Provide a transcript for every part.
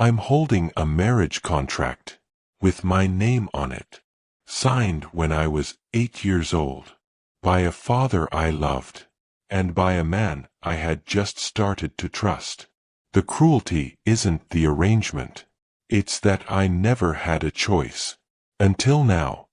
I'm holding a marriage contract with my name on it, signed when I was 8 years old, by a father I loved, and by a man I had just started to trust. The cruelty isn't the arrangement. It's that I never had a choice. Until now.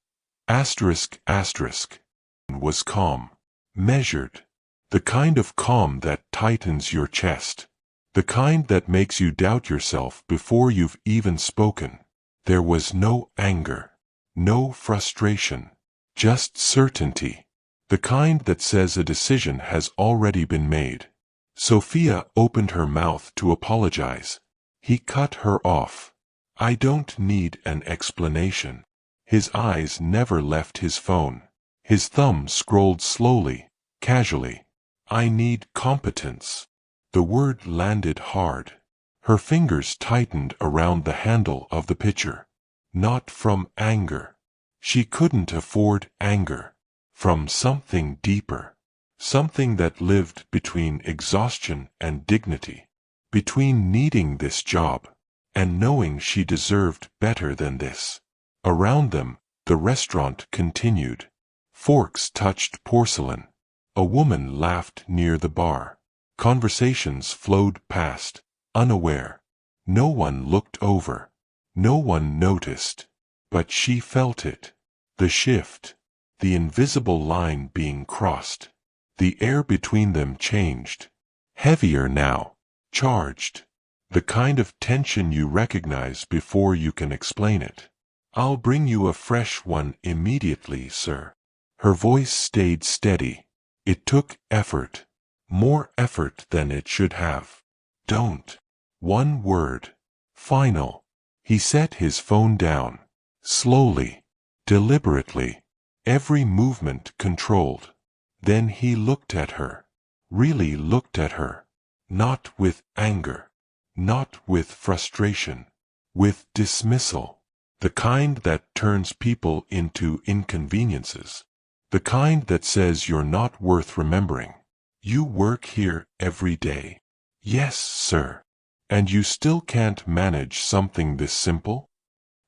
Was calm. Measured. The kind of calm that tightens your chest. The kind that makes you doubt yourself before you've even spoken. There was no anger. No frustration. Just certainty. The kind that says a decision has already been made. Sophia opened her mouth to apologize. He cut her off. I don't need an explanation. His eyes never left his phone. His thumb scrolled slowly, casually. I need competence. The word landed hard. Her fingers tightened around the handle of the pitcher. Not from anger. She couldn't afford anger. From something deeper. Something that lived between exhaustion and dignity. Between needing this job and knowing she deserved better than this. Around them, the restaurant continued. Forks touched porcelain. A woman laughed near the bar. Conversations flowed past, unaware. No one looked over. No one noticed. But she felt it. The shift. The invisible line being crossed. The air between them changed. Heavier now. Charged. The kind of tension you recognize before you can explain it. I'll bring you a fresh one immediately, sir. Her voice stayed steady. It took effort. More effort than it should have. Don't. One word. Final. He set his phone down. Slowly. Deliberately. Every movement controlled. Then he looked at her. Really looked at her. Not with anger. Not with frustration. With dismissal. The kind that turns people into inconveniences. The kind that says you're not worth remembering. You work here every day. Yes, sir. And you still can't manage something this simple?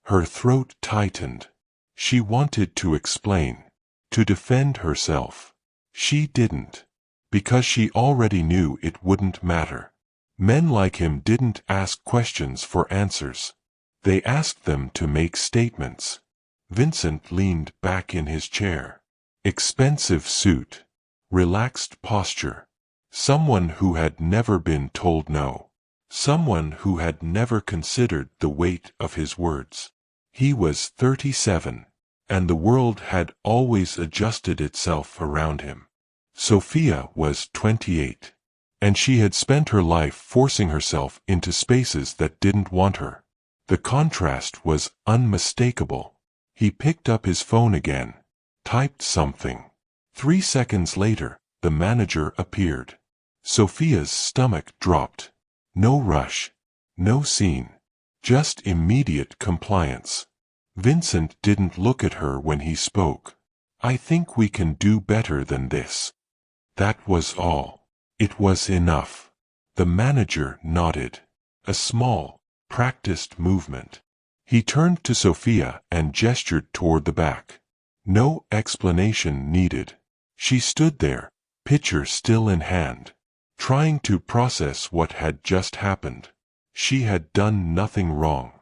Her throat tightened. She wanted to explain. To defend herself. She didn't. Because she already knew it wouldn't matter. Men like him didn't ask questions for answers. They asked them to make statements. Vincent leaned back in his chair. Expensive suit. Relaxed posture. Someone who had never been told no. Someone who had never considered the weight of his words. He was 37, and the world had always adjusted itself around him. Sophia was 28, and she had spent her life forcing herself into spaces that didn't want her. The contrast was unmistakable. He picked up his phone again. Typed something. 3 seconds later, the manager appeared. Sophia's stomach dropped. No rush. No scene. Just immediate compliance. Vincent didn't look at her when he spoke. I think we can do better than this. That was all. It was enough. The manager nodded. A small, practiced movement. He turned to Sophia and gestured toward the back. No explanation needed. She stood there, pitcher still in hand, trying to process what had just happened. She had done nothing wrong.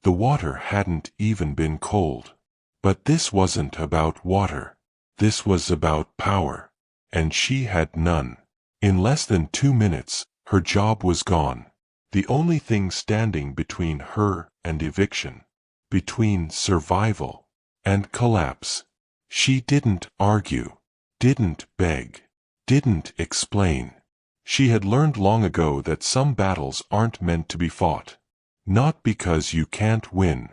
The water hadn't even been cold. But this wasn't about water. This was about power. And she had none. In less than 2 minutes, her job was gone. The only thing standing between her and eviction. Between survival and collapse. She didn't argue. Didn't beg. Didn't explain. She had learned long ago that some battles aren't meant to be fought. Not because you can't win,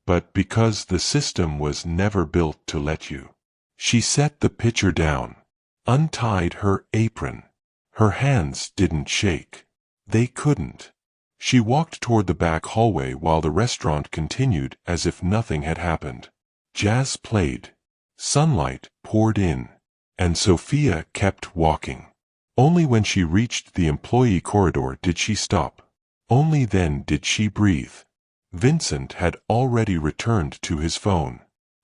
but because the system was never built to let you. She set the pitcher down. Untied her apron. Her hands didn't shake. They couldn't. She walked toward the back hallway while the restaurant continued as if nothing had happened. Jazz played. Sunlight poured in. And Sophia kept walking. Only when she reached the employee corridor did she stop. Only then did she breathe. Vincent had already returned to his phone.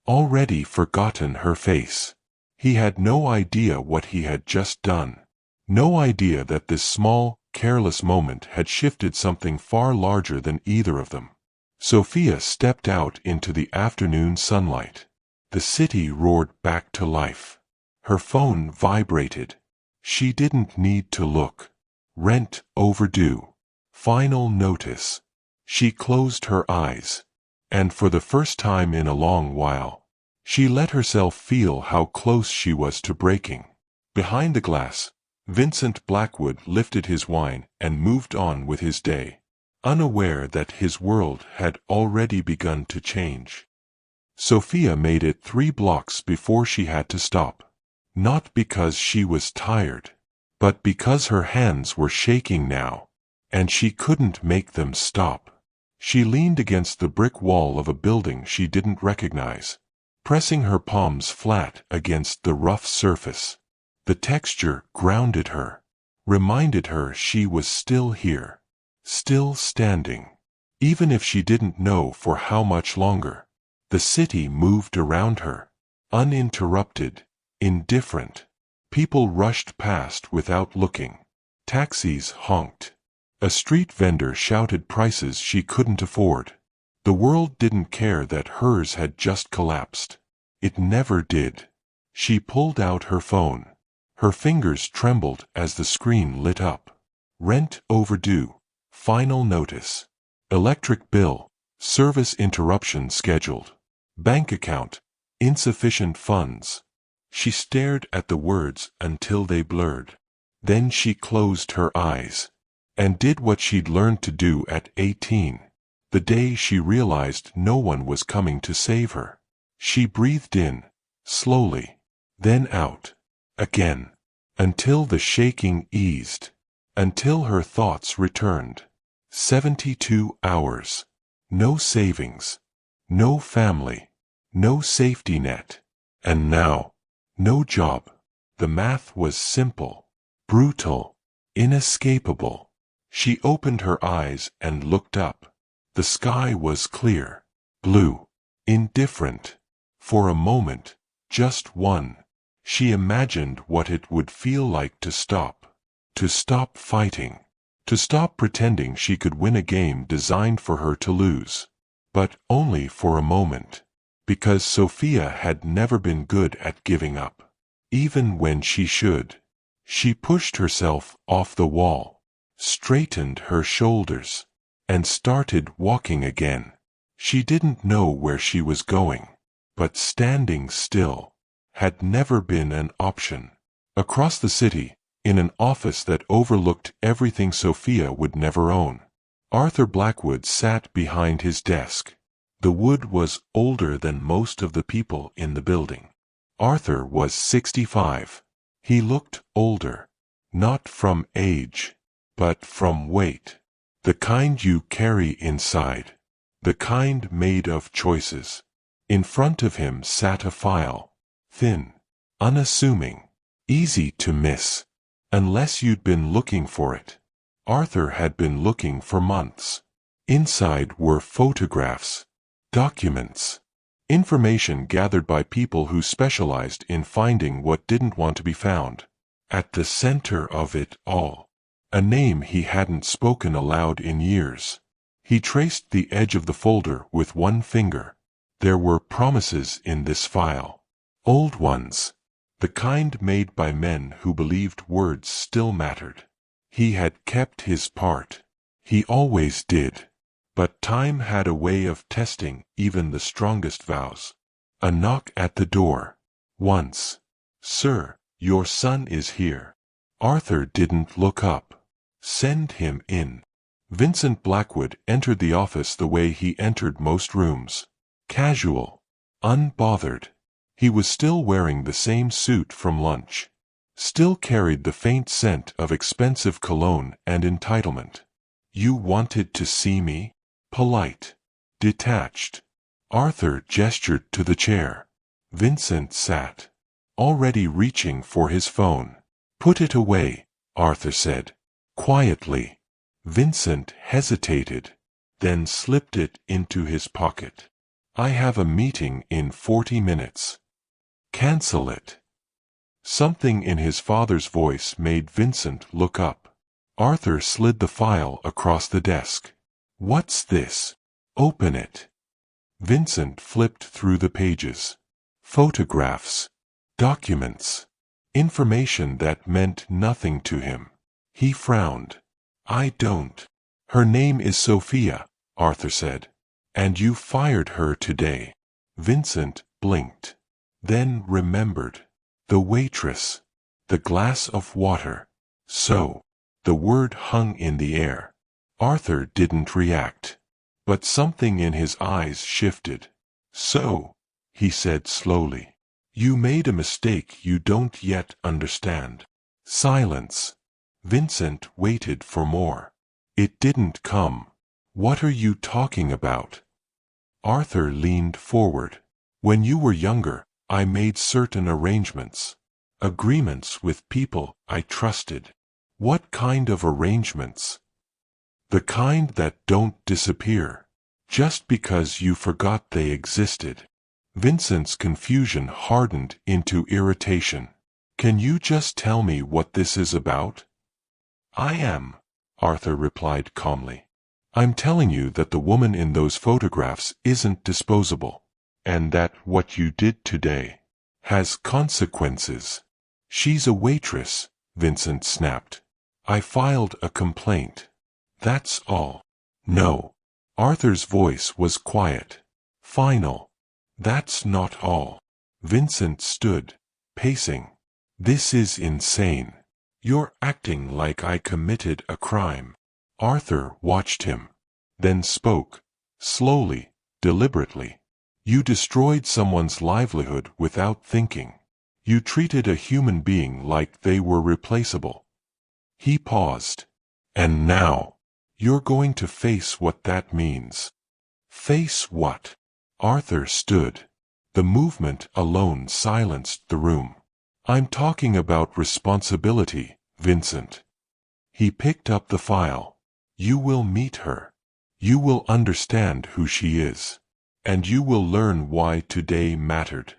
Already forgotten her face. He had no idea what he had just done. No idea that this small, careless moment had shifted something far larger than either of them. Sophia stepped out into the afternoon sunlight. The city roared back to life. Her phone vibrated. She didn't need to look. Rent overdue. Final notice. She closed her eyes. And for the first time in a long while, she let herself feel how close she was to breaking. Behind the glass, Vincent Blackwood lifted his wine and moved on with his day, unaware that his world had already begun to change. Sophia made it 3 blocks before she had to stop. Not because she was tired, but because her hands were shaking now, and she couldn't make them stop. She leaned against the brick wall of a building she didn't recognize, pressing her palms flat against the rough surface. The texture grounded her, reminded her she was still here, still standing. Even if she didn't know for how much longer, the city moved around her, uninterrupted, indifferent. People rushed past without looking. Taxis honked. A street vendor shouted prices she couldn't afford. The world didn't care that hers had just collapsed. It never did. She pulled out her phone. Her fingers trembled as the screen lit up. Rent overdue. Final notice. Electric bill. Service interruption scheduled. Bank account. Insufficient funds. She stared at the words until they blurred. Then she closed her eyes and did what she'd learned to do at 18, the day she realized no one was coming to save her. She breathed in, slowly, then out, again, until the shaking eased, until her thoughts returned. 72 hours. No savings. No family. No safety net. And now, no job. The math was simple, brutal, inescapable. She opened her eyes and looked up. The sky was clear, blue, indifferent. For a moment, just one, she imagined what it would feel like to stop fighting, to stop pretending she could win a game designed for her to lose. But only for a moment, because Sophia had never been good at giving up, even when she should. She pushed herself off the wall, straightened her shoulders, and started walking again. She didn't know where she was going, but standing still had never been an option. Across the city, in an office that overlooked everything Sophia would never own, Arthur Blackwood sat behind his desk. The wood was older than most of the people in the building. Arthur was 65. He looked older, not from age, but from weight. The kind you carry inside. The kind made of choices. In front of him sat a file. Thin, unassuming, easy to miss, unless you'd been looking for it. Arthur had been looking for months. Inside were photographs, documents, information gathered by people who specialized in finding what didn't want to be found. At the center of it all, a name he hadn't spoken aloud in years. He traced the edge of the folder with one finger. There were promises in this file. Old ones. The kind made by men who believed words still mattered. He had kept his part. He always did. But time had a way of testing even the strongest vows. A knock at the door. Once. "Sir, your son is here." Arthur didn't look up. "Send him in." Vincent Blackwood entered the office the way he entered most rooms. Casual. Unbothered. He was still wearing the same suit from lunch. Still carried the faint scent of expensive cologne and entitlement. "You wanted to see me?" Polite. Detached. Arthur gestured to the chair. Vincent sat, already reaching for his phone. "Put it away," Arthur said, quietly. Vincent hesitated, then slipped it into his pocket. I have a meeting in 40 minutes. Cancel it. Something in his father's voice made Vincent look up. Arthur slid the file across the desk. What's this? Open it. Vincent flipped through the pages. Photographs. Documents. Information that meant nothing to him. He frowned. I don't. Her name is Sophia, Arthur said. And you fired her today. Vincent blinked. Then remembered. The waitress. The glass of water. So. The word hung in the air. Arthur didn't react. But something in his eyes shifted. So, he said slowly. You made a mistake you don't yet understand. Silence. Vincent waited for more. It didn't come. What are you talking about? Arthur leaned forward. When you were younger, I made certain arrangements. Agreements with people I trusted. What kind of arrangements? The kind that don't disappear. Just because you forgot they existed. Vincent's confusion hardened into irritation. Can you just tell me what this is about? I am, Arthur replied calmly. I'm telling you that the woman in those photographs isn't disposable, and that what you did today has consequences. She's a waitress, Vincent snapped. I filed a complaint. That's all. No. Arthur's voice was quiet. Final. That's not all. Vincent stood, pacing. This is insane. You're acting like I committed a crime. Arthur watched him, then spoke, slowly, deliberately. You destroyed someone's livelihood without thinking. You treated a human being like they were replaceable. He paused. And now, you're going to face what that means. Face what? Arthur stood. The movement alone silenced the room. I'm talking about responsibility, Vincent. He picked up the file. You will meet her. You will understand who she is. And you will learn why today mattered.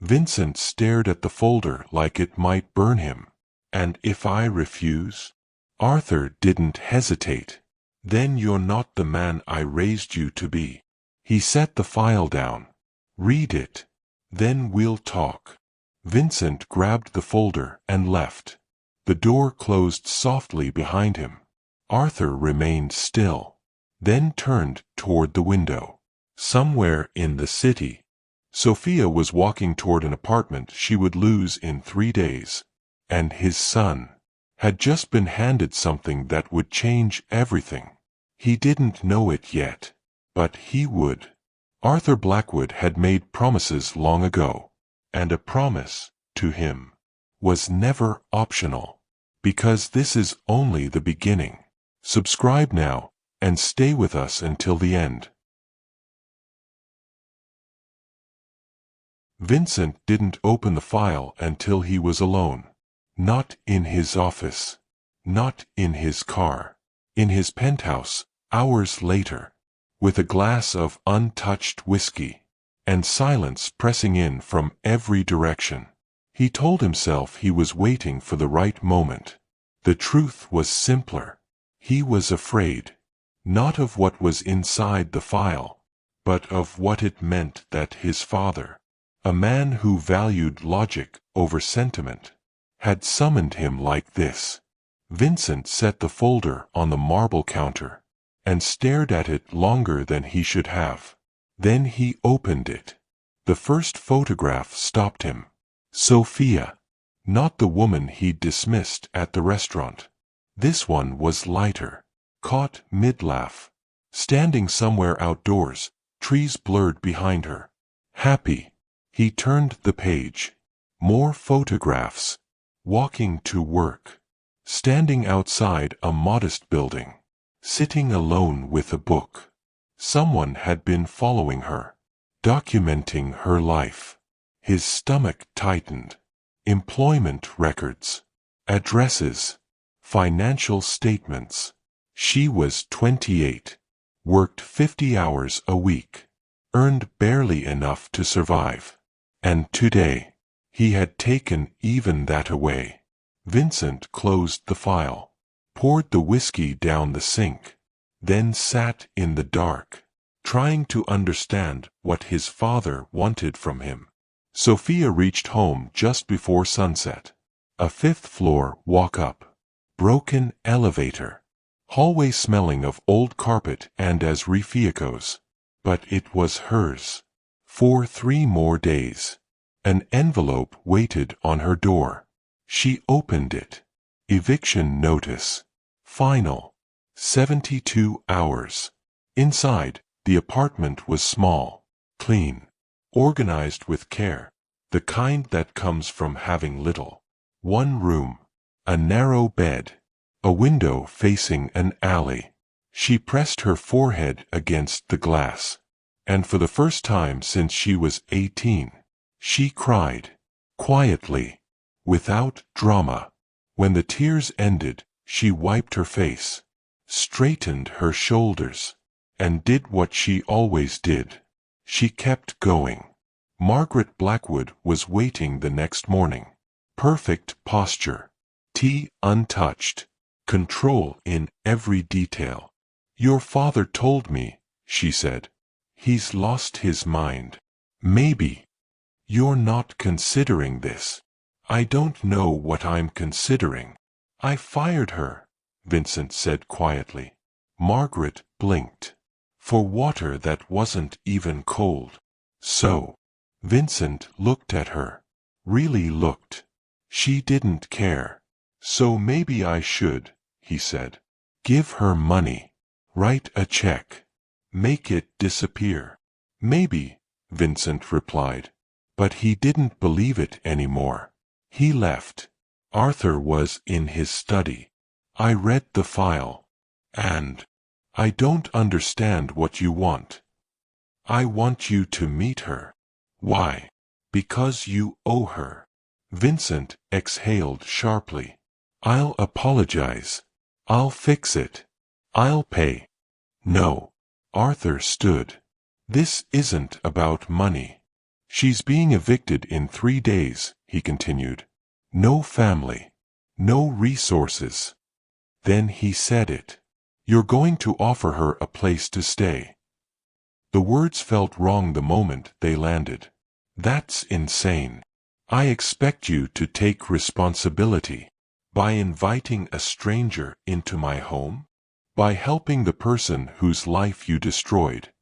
Vincent stared at the folder like it might burn him. And if I refuse? Arthur didn't hesitate. Then you're not the man I raised you to be. He set the file down. Read it. Then we'll talk. Vincent grabbed the folder and left. The door closed softly behind him. Arthur remained still, then turned toward the window. Somewhere in the city, Sophia was walking toward an apartment she would lose in 3 days, and his son had just been handed something that would change everything. He didn't know it yet, but he would. Arthur Blackwood had made promises long ago, and a promise, to him, was never optional. Because this is only the beginning. Subscribe now, and stay with us until the end. Vincent didn't open the file until he was alone. Not in his office. Not in his car. In his penthouse, hours later, with a glass of untouched whiskey, and silence pressing in from every direction. He told himself he was waiting for the right moment. The truth was simpler. He was afraid, not of what was inside the file, but of what it meant that his father, a man who valued logic over sentiment, had summoned him like this. Vincent set the folder on the marble counter, and stared at it longer than he should have. Then he opened it. The first photograph stopped him. Sophia. Not the woman he'd dismissed at the restaurant. This one was lighter, caught mid-laugh, standing somewhere outdoors, trees blurred behind her. Happy. He turned the page. More photographs. Walking to work. Standing outside a modest building. Sitting alone with a book. Someone had been following her, documenting her life. His stomach tightened. Employment records. Addresses. Financial statements. She was 28, worked 50 hours a week, earned barely enough to survive. And today, he had taken even that away. Vincent closed the file, poured the whiskey down the sink, then sat in the dark, trying to understand what his father wanted from him. Sophia reached home just before sunset. A fifth-floor walk-up, broken elevator, hallway smelling of old carpet and as rifiecos. But it was hers. For 3 more days. An envelope waited on her door. She opened it. Eviction notice. Final. 72 hours. Inside, the apartment was small, clean, organized with care, the kind that comes from having little. 1 room, a narrow bed, a window facing an alley. She pressed her forehead against the glass, and for the first time since she was 18, she cried, quietly, without drama. When the tears ended, she wiped her face, straightened her shoulders, and did what she always did. She kept going. Margaret Blackwood was waiting the next morning. Perfect posture, tea untouched, control in every detail. "Your father told me," she said. "He's lost his mind." "Maybe. You're not considering this." "I don't know what I'm considering." "I fired her," Vincent said quietly. Margaret blinked. "For water that wasn't even cold." "So?" Vincent looked at her. Really looked. She didn't care. "So maybe I should," he said. "Give her money. Write a check. Make it disappear." "Maybe," Vincent replied. But he didn't believe it anymore. He left. Arthur was in his study. "I read the file. And I don't understand what you want." "I want you to meet her." "Why?" "Because you owe her." Vincent exhaled sharply. "I'll apologize. I'll fix it. I'll pay." "No." Arthur stood. "This isn't about money. She's being evicted in 3 days," he continued. "No family. No resources." Then he said it. "You're going to offer her a place to stay." The words felt wrong the moment they landed. "That's insane. I expect you to take responsibility. By inviting a stranger into my home? By helping the person whose life you destroyed?"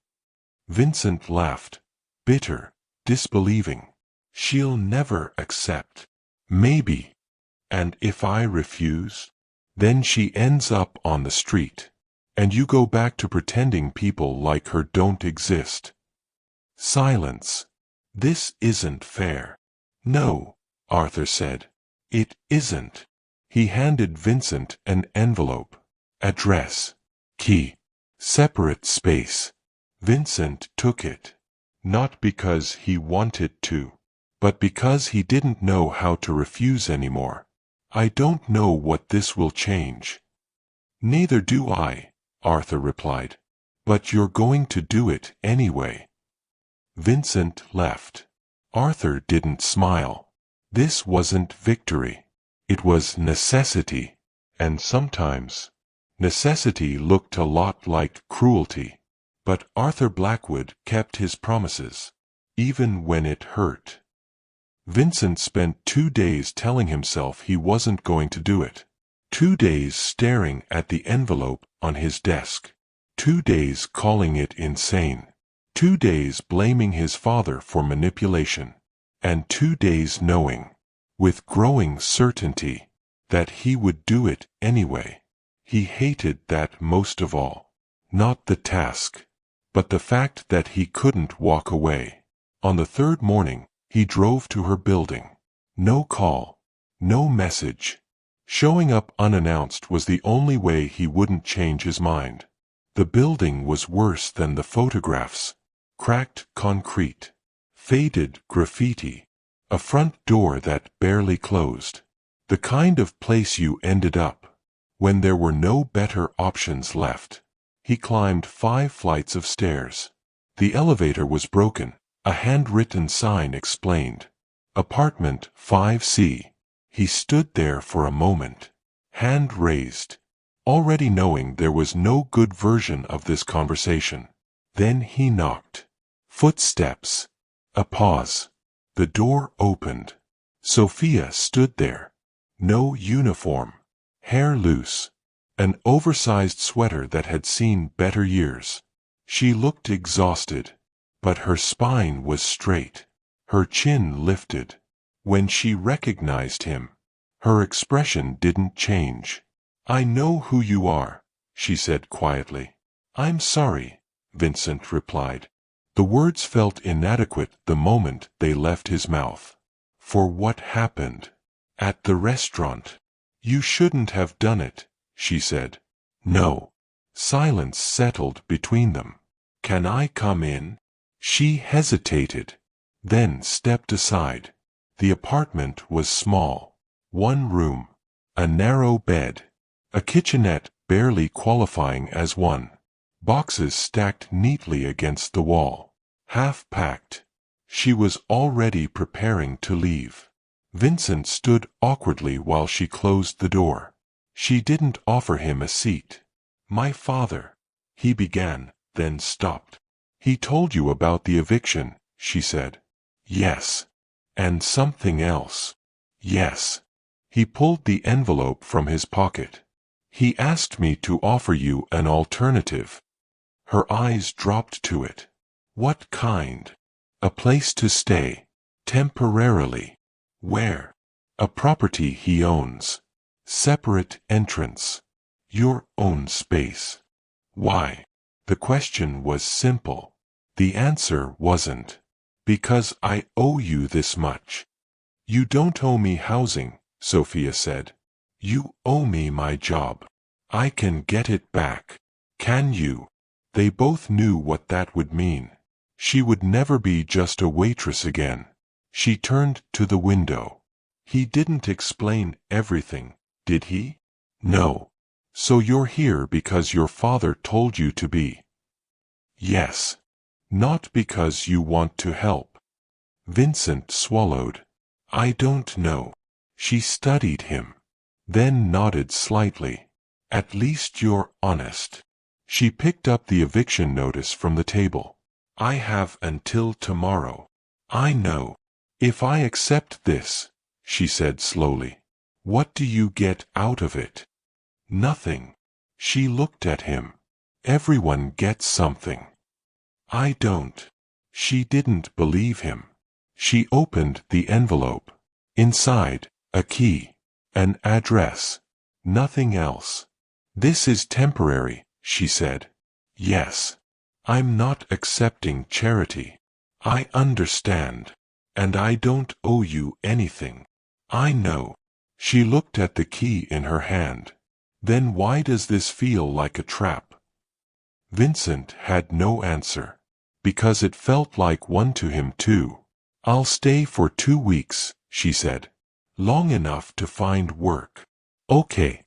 Vincent laughed, bitter, disbelieving. "She'll never accept." "Maybe. And if I refuse? Then she ends up on the street. And you go back to pretending people like her don't exist." Silence. "This isn't fair." "No," Arthur said. "It isn't." He handed Vincent an envelope. Address. Key. Separate space. Vincent took it. Not because he wanted to, but because he didn't know how to refuse anymore. "I don't know what this will change." "Neither do I," Arthur replied. "But you're going to do it anyway." Vincent left. Arthur didn't smile. This wasn't victory. It was necessity. And sometimes, necessity looked a lot like cruelty. But Arthur Blackwood kept his promises, even when it hurt. Vincent spent 2 days telling himself he wasn't going to do it. 2 days staring at the envelope on his desk. 2 days calling it insane. 2 days blaming his father for manipulation. And 2 days knowing, with growing certainty, that he would do it anyway. He hated that most of all. Not the task, but the fact that he couldn't walk away. On the 3rd morning, he drove to her building. No call. No message. Showing up unannounced was the only way he wouldn't change his mind. The building was worse than the photographs. Cracked concrete. Faded graffiti. A front door that barely closed. The kind of place you ended up When there were no better options left, he climbed 5 flights of stairs. The elevator was broken. A handwritten sign explained, "Apartment 5C." He stood there for a moment, hand raised, already knowing there was no good version of this conversation. Then he knocked. Footsteps. A pause. The door opened. Sophia stood there. No uniform. Hair loose. An oversized sweater that had seen better years. She looked exhausted, but her spine was straight. Her chin lifted. When she recognized him, her expression didn't change. "I know who you are," she said quietly. "I'm sorry," Vincent replied. The words felt inadequate the moment they left his mouth. "For what happened at the restaurant? You shouldn't have done it," she said. "No." Silence settled between them. "Can I come in?" She hesitated, then stepped aside. The apartment was small. 1 room, a narrow bed, a kitchenette barely qualifying as one. Boxes stacked neatly against the wall. Half-packed. She was already preparing to leave. Vincent stood awkwardly while she closed the door. She didn't offer him a seat. "My father," he began, then stopped. "He told you about the eviction," she said. "Yes." "And something else." "Yes." He pulled the envelope from his pocket. "He asked me to offer you an alternative." Her eyes dropped to it. "What kind?" "A place to stay. Temporarily." "Where?" "A property he owns. Separate entrance. Your own space." "Why?" The question was simple. The answer wasn't. "Because I owe you this much." "You don't owe me housing," Sophia said. "You owe me my job. I can get it back." "Can you?" They both knew what that would mean. She would never be just a waitress again. She turned to the window. "He didn't explain everything, did he?" "No." "So you're here because your father told you to be?" "Yes." "Not because you want to help?" Vincent swallowed. "I don't know." She studied him, then nodded slightly. "At least you're honest." She picked up the eviction notice from the table. "I have until tomorrow." "I know. If I accept this," she said slowly, "what do you get out of it?" "Nothing." She looked at him. "Everyone gets something." "I don't." She didn't believe him. She opened the envelope. Inside, a key, an address, nothing else. "This is temporary," she said. "Yes. I'm not accepting charity." "I understand. And I don't owe you anything." "I know." She looked at the key in her hand. "Then why does this feel like a trap?" Vincent had no answer. Because it felt like one to him too. "I'll stay for 2 weeks," she said. "Long enough to find work." "Okay."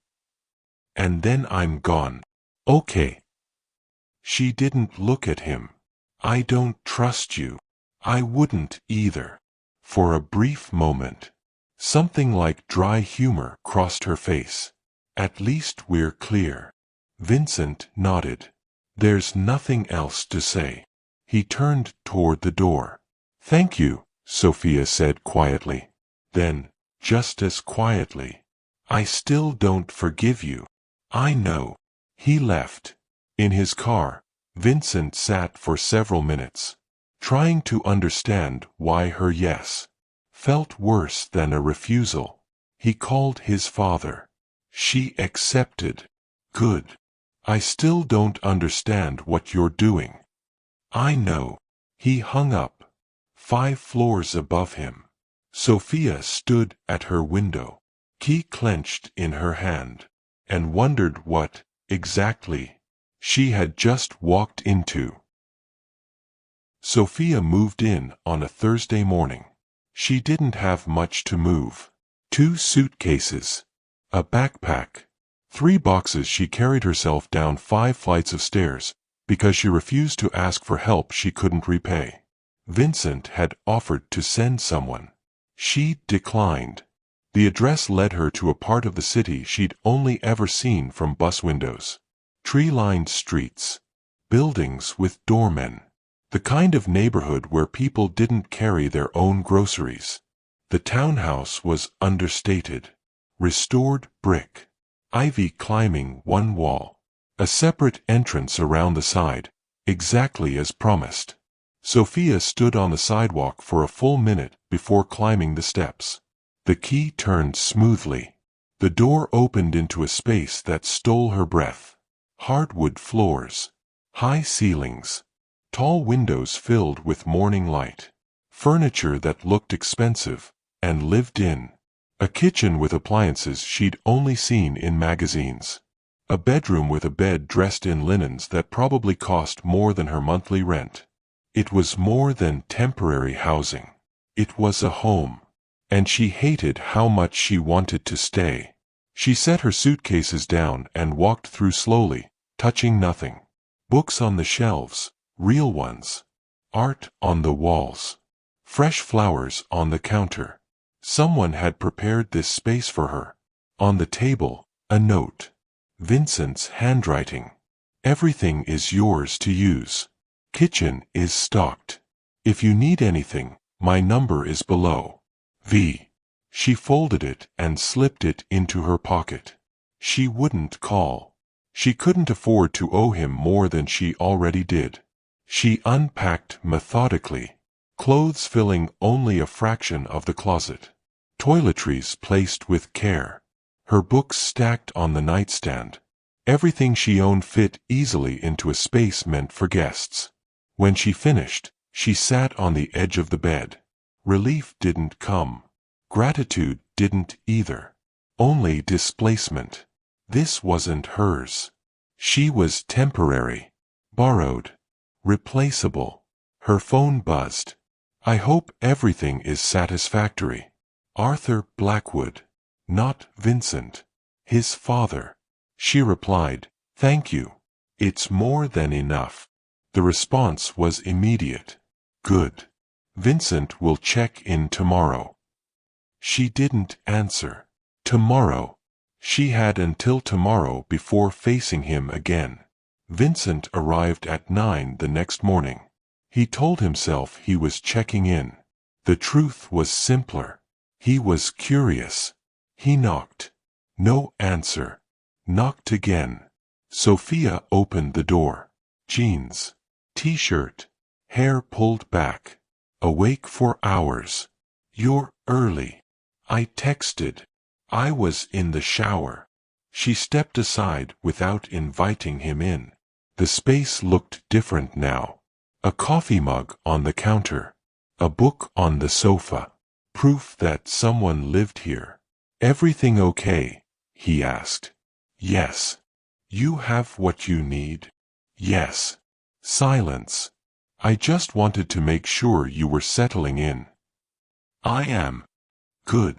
"And then I'm gone." "Okay." She didn't look at him. "I don't trust you." "I wouldn't either." For a brief moment, something like dry humor crossed her face. "At least we're clear." Vincent nodded. "There's nothing else to say." He turned toward the door. "Thank you," Sophia said quietly. Then, just as quietly, "I still don't forgive you." "I know." He left. In his car, Vincent sat for several minutes, trying to understand why her yes felt worse than a refusal. He called his father. She accepted. "Good. I still don't understand what you're doing." "I know." He hung up. 5 floors above him. Sophia stood at her window, key clenched in her hand, and wondered what, exactly, she had just walked into. Sophia moved in on a Thursday morning. She didn't have much to move. 2 suitcases, a backpack, 3 boxes. She carried herself down 5 flights of stairs, because she refused to ask for help she couldn't repay. Vincent had offered to send someone. She declined. The address led her to a part of the city she'd only ever seen from bus windows. Tree-lined streets. Buildings with doormen. The kind of neighborhood where people didn't carry their own groceries. The townhouse was understated. Restored brick. Ivy climbing one wall. A separate entrance around the side, exactly as promised. Sophia stood on the sidewalk for a full minute before climbing the steps. The key turned smoothly. The door opened into a space that stole her breath. Hardwood floors. High ceilings. Tall windows filled with morning light. Furniture that looked expensive and lived in. A kitchen with appliances she'd only seen in magazines. A bedroom with a bed dressed in linens that probably cost more than her monthly rent. It was more than temporary housing. It was a home. And she hated how much she wanted to stay. She set her suitcases down and walked through slowly, touching nothing. Books on the shelves, real ones. Art on the walls. Fresh flowers on the counter. Someone had prepared this space for her. On the table, a note. Vincent's handwriting. Everything is yours to use. Kitchen is stocked. If you need anything, my number is below. V. She folded it and slipped it into her pocket. She wouldn't call. She couldn't afford to owe him more than she already did. She unpacked methodically. Clothes filling only a fraction of the closet. Toiletries placed with care. Her books stacked on the nightstand. Everything she owned fit easily into a space meant for guests. When she finished, she sat on the edge of the bed. Relief didn't come. Gratitude didn't either. Only displacement. This wasn't hers. She was temporary. Borrowed. Replaceable. Her phone buzzed. I hope everything is satisfactory. Arthur Blackwood. Not Vincent. His father. She replied, thank you. It's more than enough. The response was immediate. Good. Vincent will check in tomorrow. She didn't answer. Tomorrow. She had until tomorrow before facing him again. Vincent arrived at 9 the next morning. He told himself he was checking in. The truth was simpler. He was curious. He knocked. No answer. Knocked again. Sophia opened the door. Jeans. T-shirt. Hair pulled back. Awake for hours. You're early. I texted. I was in the shower. She stepped aside without inviting him in. The space looked different now. A coffee mug on the counter. A book on the sofa. Proof that someone lived here. Everything okay? He asked. Yes. You have what you need? Yes. Silence. I just wanted to make sure you were settling in. I am. Good.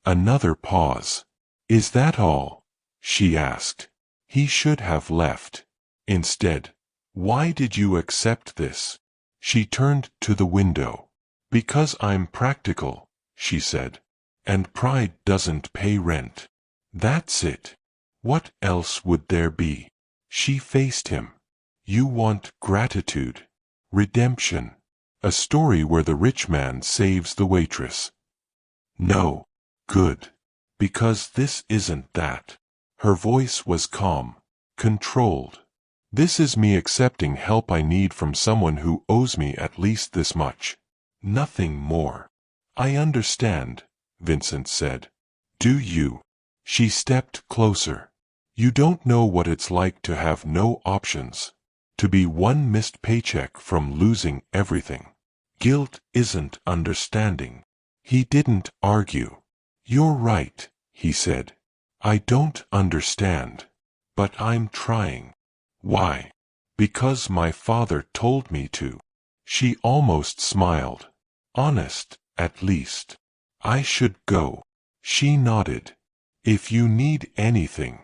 Another pause. Is that all? She asked. He should have left. Instead, why did you accept this? She turned to the window. Because I'm practical, she said. And pride doesn't pay rent. That's it. What else would there be? She faced him. You want gratitude. Redemption. A story where the rich man saves the waitress. No. Good. Because this isn't that. Her voice was calm. Controlled. This is me accepting help I need from someone who owes me at least this much. Nothing more. I understand, Vincent said. Do you? She stepped closer. You don't know what it's like to have no options. To be one missed paycheck from losing everything. Guilt isn't understanding. He didn't argue. You're right, he said. I don't understand. But I'm trying. Why? Because my father told me to. She almost smiled. Honest, at least. I should go. She nodded. If you need anything.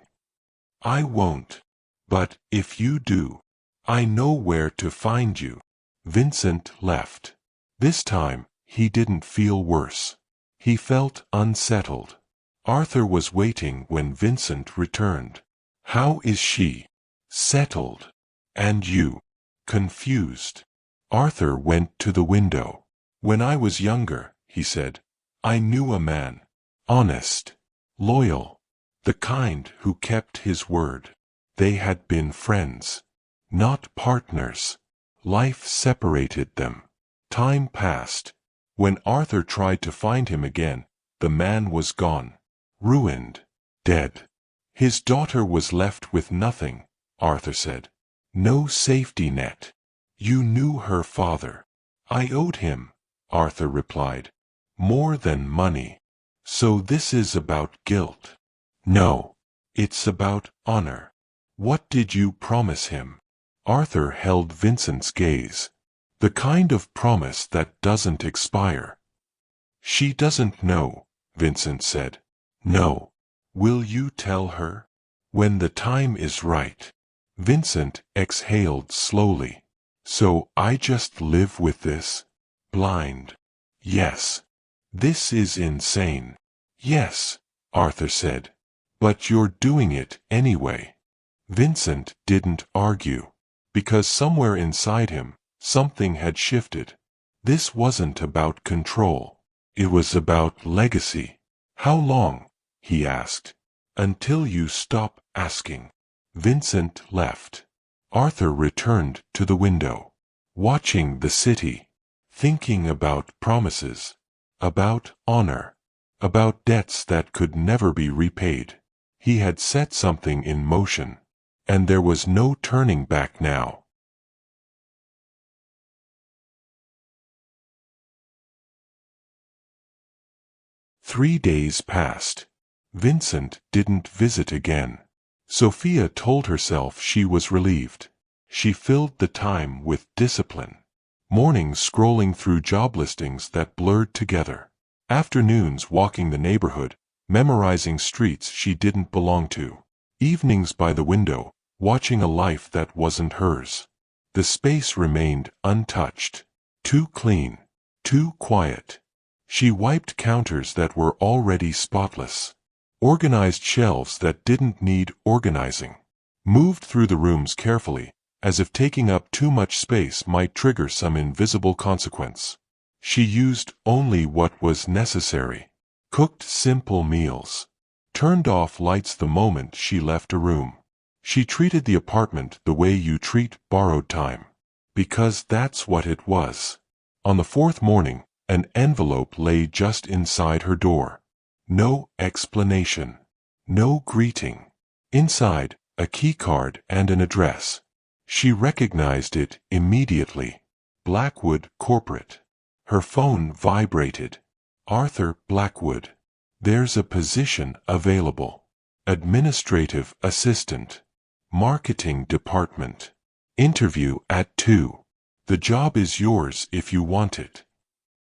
I won't. But if you do, I know where to find you. Vincent left. This time, he didn't feel worse. He felt unsettled. Arthur was waiting when Vincent returned. How is she? Settled. And you? Confused. Arthur went to the window. When I was younger, he said, I knew a man. Honest. Loyal. The kind who kept his word. They had been friends. Not partners. Life separated them. Time passed. When Arthur tried to find him again, the man was gone. Ruined. Dead. His daughter was left with nothing, Arthur said. No safety net. You knew her father. I owed him, Arthur replied. More than money. So this is about guilt. No. It's about honor. What did you promise him? Arthur held Vincent's gaze. The kind of promise that doesn't expire. She doesn't know, Vincent said. No. Will you tell her? When the time is right. Vincent exhaled slowly. So I just live with this? Blind. Yes. This is insane. Yes, Arthur said. But you're doing it anyway. Vincent didn't argue. Because somewhere inside him, something had shifted. This wasn't about control. It was about legacy. How long? He asked. Until you stop asking. Vincent left. Arthur returned to the window. Watching the city. Thinking about promises. About honor. About debts that could never be repaid. He had set something in motion. And there was no turning back now. Three days passed. Vincent didn't visit again. Sophia told herself she was relieved. She filled the time with discipline. Mornings scrolling through job listings that blurred together. Afternoons walking the neighborhood, memorizing streets she didn't belong to. Evenings by the window, watching a life that wasn't hers. The space remained untouched. Too clean. Too quiet. She wiped counters that were already spotless. Organized shelves that didn't need organizing. Moved through the rooms carefully, as if taking up too much space might trigger some invisible consequence. She used only what was necessary. Cooked simple meals. Turned off lights the moment she left a room. She treated the apartment the way you treat borrowed time. Because that's what it was. On the fourth morning, an envelope lay just inside her door. No explanation. No greeting. Inside, a keycard and an address. She recognized it immediately. Blackwood Corporate. Her phone vibrated. Arthur Blackwood. There's a position available. Administrative assistant. Marketing department. Interview at 2. The job is yours if you want it.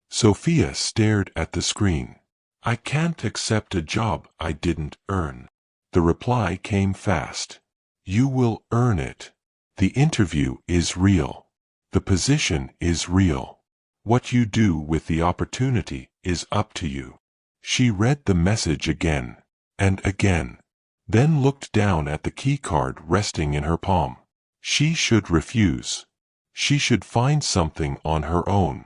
Sophia stared at the screen. I can't accept a job I didn't earn. The reply came fast. You will earn it. The interview is real. The position is real. What you do with the opportunity is up to you. She read the message again and again, then looked down at the keycard resting in her palm. She should refuse. She should find something on her own.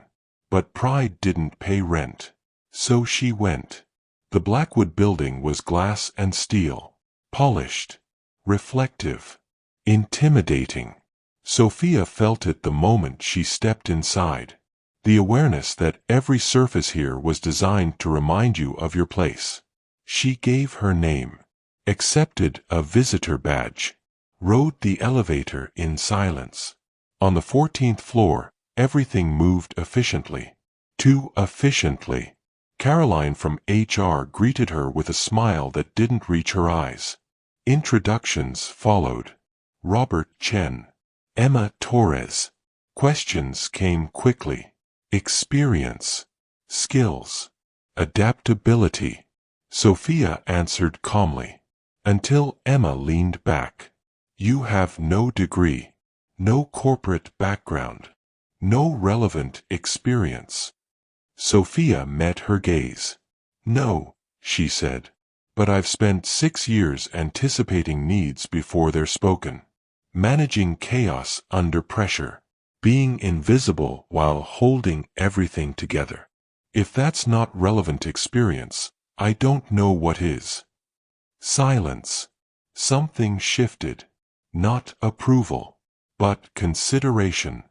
But pride didn't pay rent. So she went. The Blackwood building was glass and steel. Polished. Reflective. Intimidating. Sophia felt it the moment she stepped inside. The awareness that every surface here was designed to remind you of your place. She gave her name. Accepted a visitor badge. Rode the elevator in silence. On the 14th floor, everything moved efficiently. Too efficiently. Caroline from HR greeted her with a smile that didn't reach her eyes. Introductions followed. Robert Chen. Emma Torres. Questions came quickly. Experience. Skills. Adaptability. Sophia answered calmly. Until Emma leaned back. You have no degree, no corporate background, no relevant experience. Sophia met her gaze. No, she said, but I've spent 6 years anticipating needs before they're spoken, managing chaos under pressure, being invisible while holding everything together. If that's not relevant experience, I don't know what is. Silence. Something shifted. Not approval, but consideration.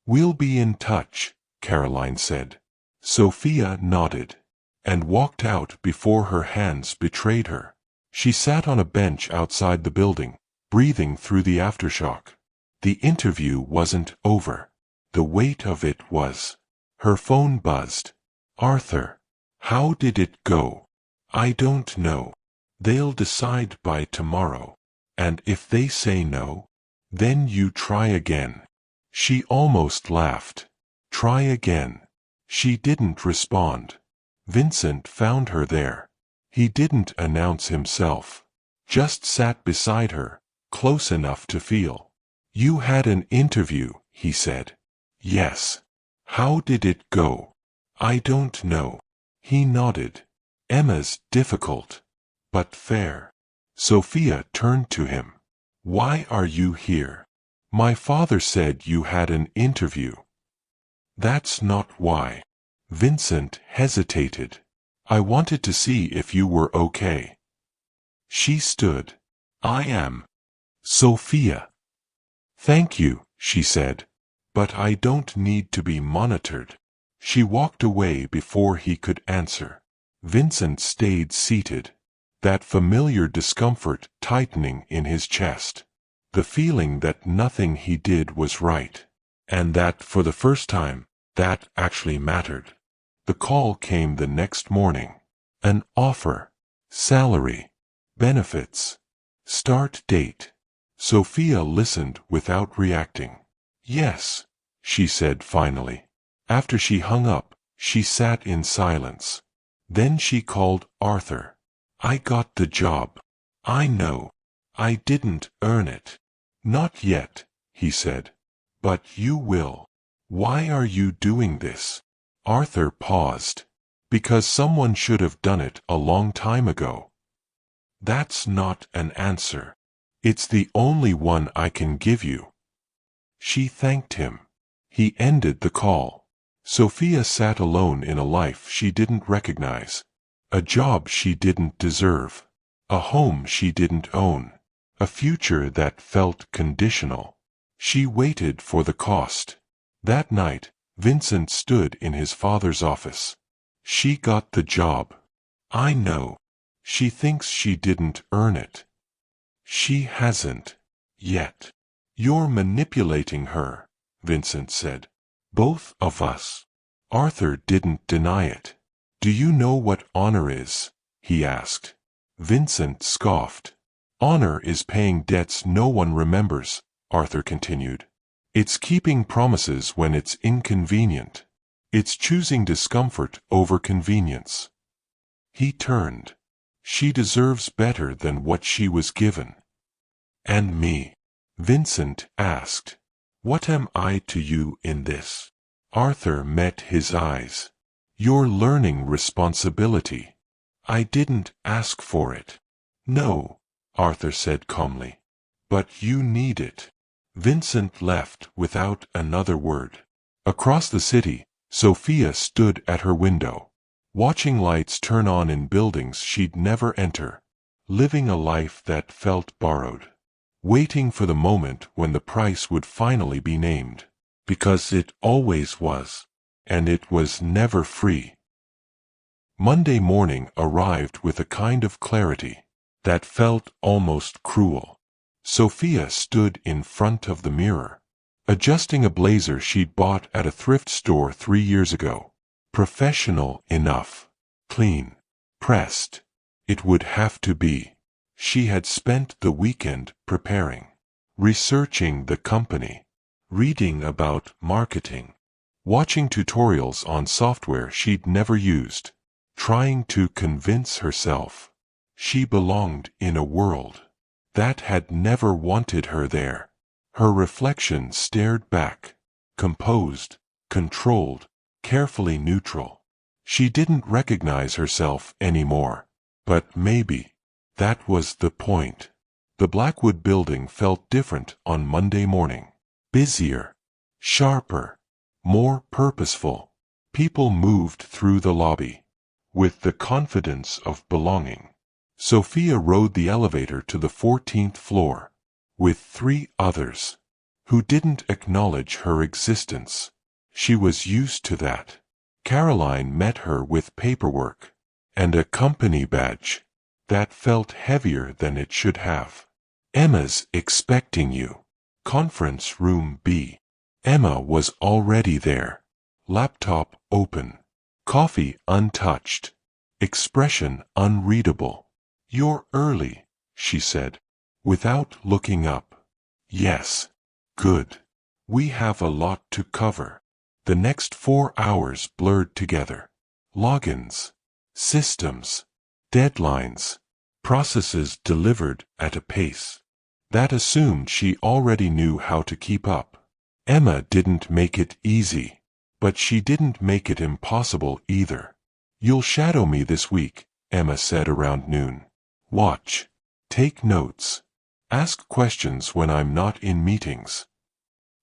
We'll be in touch, Caroline said. Sophia nodded, and walked out before her hands betrayed her. She sat on a bench outside the building, breathing through the aftershock. The interview wasn't over. The weight of it was. Her phone buzzed. Arthur. How did it go? I don't know. They'll decide by tomorrow. And if they say no, then you try again. She almost laughed. Try again. She didn't respond. Vincent found her there. He didn't announce himself. Just sat beside her, close enough to feel. You had an interview, he said. Yes. How did it go? I don't know. He nodded. Emma's difficult, but fair. Sophia turned to him. Why are you here? My father said you had an interview. That's not why. Vincent hesitated. I wanted to see if you were okay. She stood. I am. Sophia. Thank you, she said. But I don't need to be monitored. She walked away before he could answer. Vincent stayed seated. That familiar discomfort tightening in his chest. The feeling that nothing he did was right. And that, for the first time, that actually mattered. The call came the next morning. An offer. Salary. Benefits. Start date. Sophia listened without reacting. Yes, she said finally. After she hung up, she sat in silence. Then she called Arthur. I got the job. I know. I didn't earn it. Not yet, he said. But you will. Why are you doing this? Arthur paused. Because someone should have done it a long time ago. That's not an answer. It's the only one I can give you. She thanked him. He ended the call. Sophia sat alone in a life she didn't recognize. A job she didn't deserve. A home she didn't own. A future that felt conditional. She waited for the cost. That night, Vincent stood in his father's office. She got the job. I know. She thinks she didn't earn it. She hasn't. Yet. You're manipulating her, Vincent said. Both of us. Arthur didn't deny it. Do you know what honor is? He asked. Vincent scoffed. Honor is paying debts no one remembers, Arthur continued. It's keeping promises when it's inconvenient. It's choosing discomfort over convenience. He turned. She deserves better than what she was given. And me? Vincent asked. What am I to you in this? Arthur met his eyes. You're learning responsibility. I didn't ask for it. No, Arthur said calmly. But you need it. Vincent left without another word. Across the city, Sophia stood at her window, watching lights turn on in buildings she'd never enter, living a life that felt borrowed, waiting for the moment when the price would finally be named, because it always was, and it was never free. Monday morning arrived with a kind of clarity that felt almost cruel. Sophia stood in front of the mirror, adjusting a blazer she'd bought at a thrift store 3 years ago. Professional enough. Clean. Pressed. It would have to be. She had spent the weekend preparing, researching the company, reading about marketing, watching tutorials on software she'd never used, trying to convince herself. She belonged in a world that had never wanted her there. Her reflection stared back, composed, controlled, carefully neutral. She didn't recognize herself anymore. But maybe that was the point. The Blackwood building felt different on Monday morning. Busier, sharper, more purposeful. People moved through the lobby with the confidence of belonging. Sophia rode the elevator to the 14th floor with 3 others who didn't acknowledge her existence. She was used to that. Caroline met her with paperwork and a company badge that felt heavier than it should have. Emma's expecting you. Conference room B. Emma was already there. Laptop open. Coffee untouched. Expression unreadable. "You're early," she said, without looking up. "Yes. Good. We have a lot to cover." The next 4 hours blurred together. Logins, systems, deadlines, processes delivered at a pace that assumed she already knew how to keep up. Emma didn't make it easy, but she didn't make it impossible either. "You'll shadow me this week," Emma said around noon. "Watch. Take notes. Ask questions when I'm not in meetings."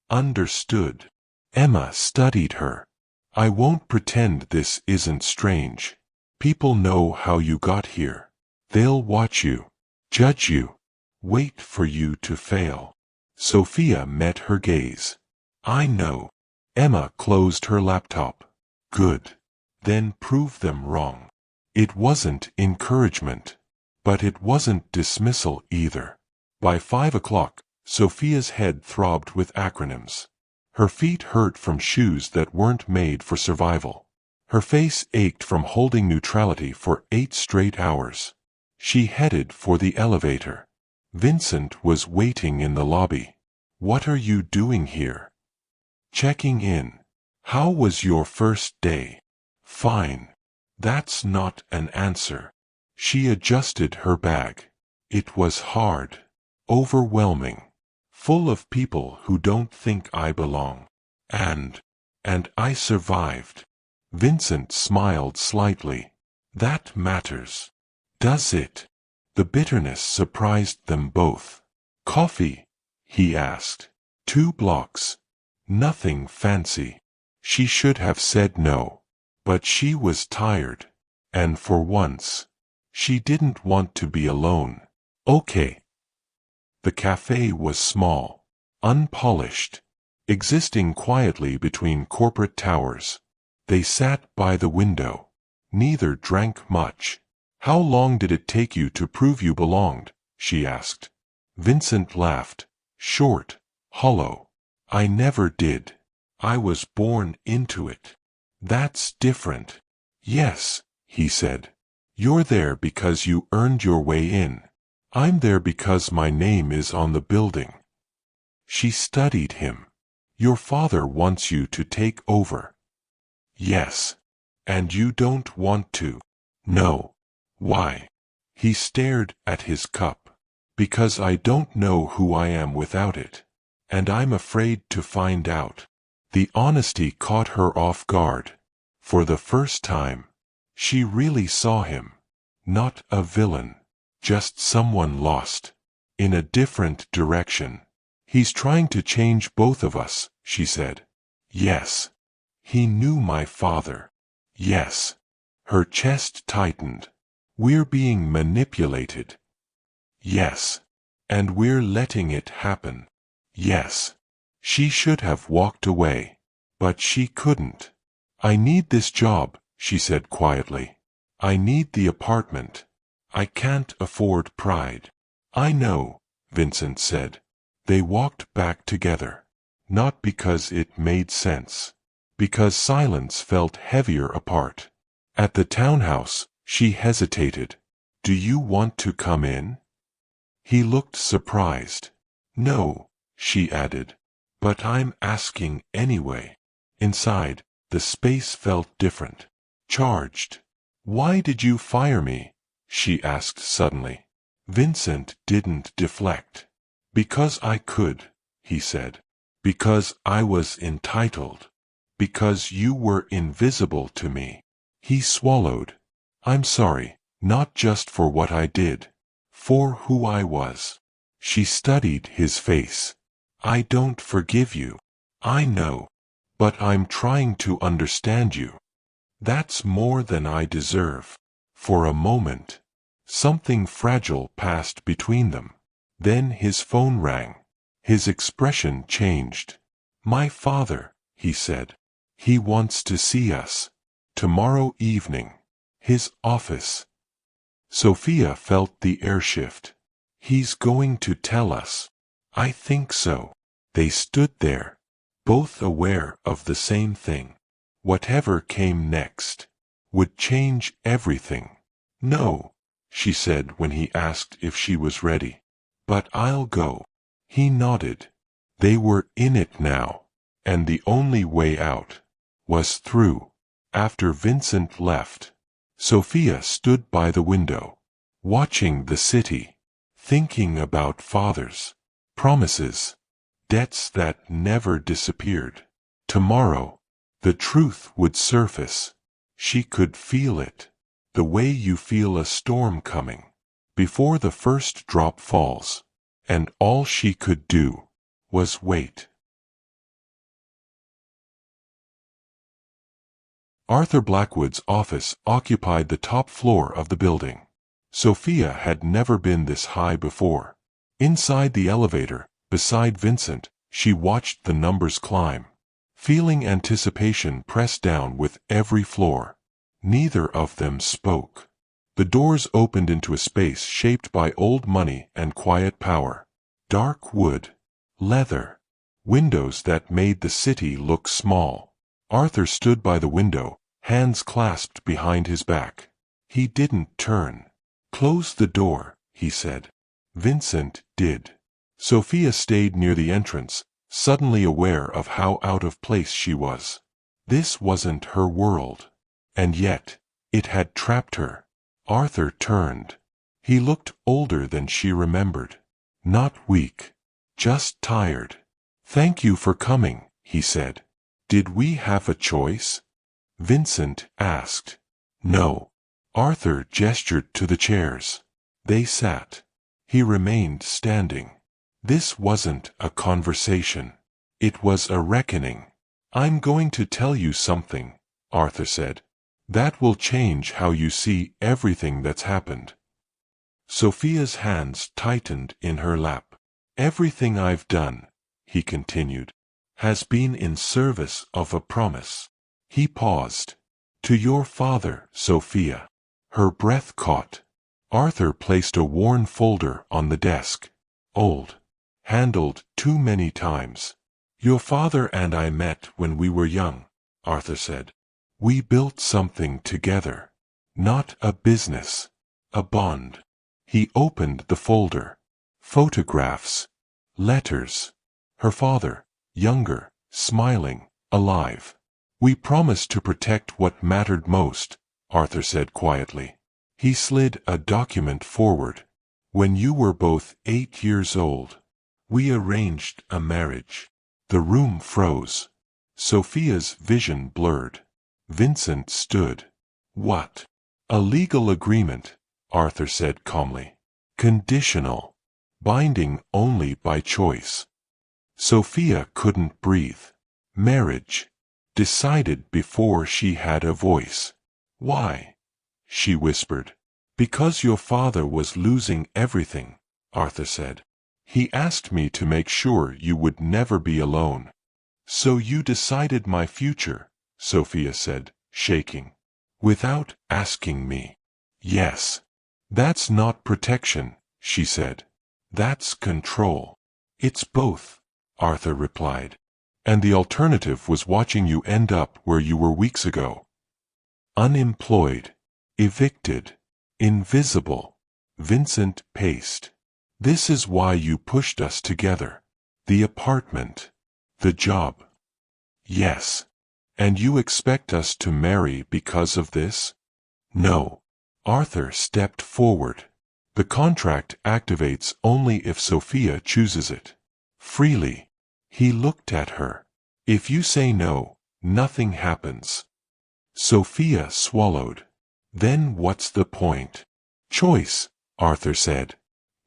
Understood. Emma studied her. "I won't pretend this isn't strange. People know how you got here. They'll watch you, judge you, wait for you to fail." Sophia met her gaze. "I know." Emma closed her laptop. "Good. Then prove them wrong." It wasn't encouragement, but it wasn't dismissal either. By 5 o'clock, Sophia's head throbbed with acronyms. Her feet hurt from shoes that weren't made for survival. Her face ached from holding neutrality for 8 straight hours. She headed for the elevator. Vincent was waiting in the lobby. "What are you doing here?" "Checking in. How was your first day?" "Fine." That's not an answer. She adjusted her bag. "It was hard. Overwhelming. Full of people who don't think I belong. And I survived." Vincent smiled slightly. "That matters. Does it?" The bitterness surprised them both. "Coffee?" he asked. 2 blocks. Nothing fancy. She should have said no. But she was tired. And for once, she didn't want to be alone. "Okay." The cafe was small, unpolished, existing quietly between corporate towers. They sat by the window. Neither drank much. "How long did it take you to prove you belonged?" she asked. Vincent laughed, short, hollow. "I never did. I was born into it." "That's different." "Yes," he said. "You're there because you earned your way in. I'm there because my name is on the building." She studied him. "Your father wants you to take over." "Yes. And you don't want to." "No." "Why?" He stared at his cup. "Because I don't know who I am without it. And I'm afraid to find out." The honesty caught her off guard. For the first time, she really saw him. Not a villain. Just someone lost. In a different direction. "He's trying to change both of us," she said. "Yes." "He knew my father." "Yes." Her chest tightened. "We're being manipulated." "Yes." "And we're letting it happen." "Yes." She should have walked away. But she couldn't. "I need this job," she said quietly. "I need the apartment. I can't afford pride." "I know," Vincent said. They walked back together. Not because it made sense. Because silence felt heavier apart. At the townhouse, she hesitated. "Do you want to come in?" He looked surprised. "No," she added. "But I'm asking anyway." Inside, the space felt different. Charged. "Why did you fire me?" she asked suddenly. Vincent didn't deflect. Because I could, he said. Because I was entitled. Because you were invisible to me. He swallowed. I'm sorry, not just for what I did. For who I was. She studied his face. I don't forgive you. I know. But I'm trying to understand you. That's more than I deserve. For a moment, something fragile passed between them. Then his phone rang. His expression changed. My father, he said. He wants to see us. Tomorrow evening. His office. Sophia felt the air shift. He's going to tell us. I think so. They stood there, both aware of the same thing. Whatever came next would change everything. No, she said when he asked if she was ready. But I'll go. He nodded. They were in it now, and the only way out was through. After Vincent left, Sophia stood by the window, watching the city, thinking about fathers, promises, debts that never disappeared. Tomorrow, the truth would surface. She could feel it, the way you feel a storm coming, before the first drop falls, and all she could do was wait. Arthur Blackwood's office occupied the top floor of the building. Sophia had never been this high before. Inside the elevator, beside Vincent, she watched the numbers climb, feeling anticipation press down with every floor. Neither of them spoke. The doors opened into a space shaped by old money and quiet power. Dark wood, leather, windows that made the city look small. Arthur stood by the window, hands clasped behind his back. He didn't turn. Close the door, he said. Vincent did. Sophia stayed near the entrance, suddenly aware of how out of place she was. This wasn't her world. And yet, it had trapped her. Arthur turned. He looked older than she remembered. Not weak. Just tired. Thank you for coming, he said. Did we have a choice? Vincent asked. No. Arthur gestured to the chairs. They sat. He remained standing. This wasn't a conversation. It was a reckoning. I'm going to tell you something, Arthur said. That will change how you see everything that's happened. Sophia's hands tightened in her lap. Everything I've done, he continued, has been in service of a promise. He paused. To your father, Sophia. Her breath caught. Arthur placed a worn folder on the desk. Old. Handled too many times. Your father and I met when we were young, Arthur said. We built something together. Not a business. A bond. He opened the folder. Photographs. Letters. Her father. Younger, smiling, alive. We promised to protect what mattered most, Arthur said quietly. He slid a document forward. When you were both 8 years old, we arranged a marriage. The room froze. Sophia's vision blurred. Vincent stood. What? A legal agreement, Arthur said calmly. Conditional. Binding only by choice. Sophia couldn't breathe. Marriage. Decided before she had a voice. Why? She whispered. Because your father was losing everything, Arthur said. He asked me to make sure you would never be alone. So you decided my future, Sophia said, shaking. Without asking me. Yes. That's not protection, she said. That's control. It's both, Arthur replied. And the alternative was watching you end up where you were weeks ago. Unemployed. Evicted. Invisible. Vincent paced. This is why you pushed us together. The apartment. The job. Yes. And you expect us to marry because of this? No. Arthur stepped forward. The contract activates only if Sophia chooses it. Freely. He looked at her. If you say no, nothing happens. Sophia swallowed. Then what's the point? Choice, Arthur said.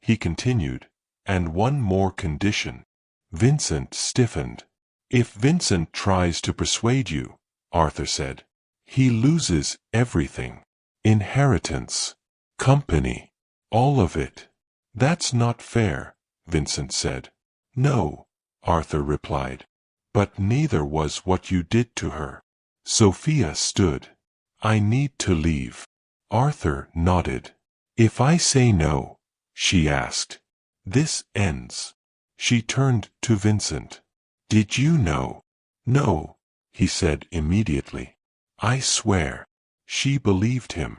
He continued. And one more condition. Vincent stiffened. If Vincent tries to persuade you, Arthur said, he loses everything. Inheritance. Company. All of it. That's not fair, Vincent said. No, Arthur replied. But neither was what you did to her. Sophia stood. I need to leave. Arthur nodded. If I say no, she asked, this ends. She turned to Vincent. Did you know? No, he said immediately. I swear. She believed him.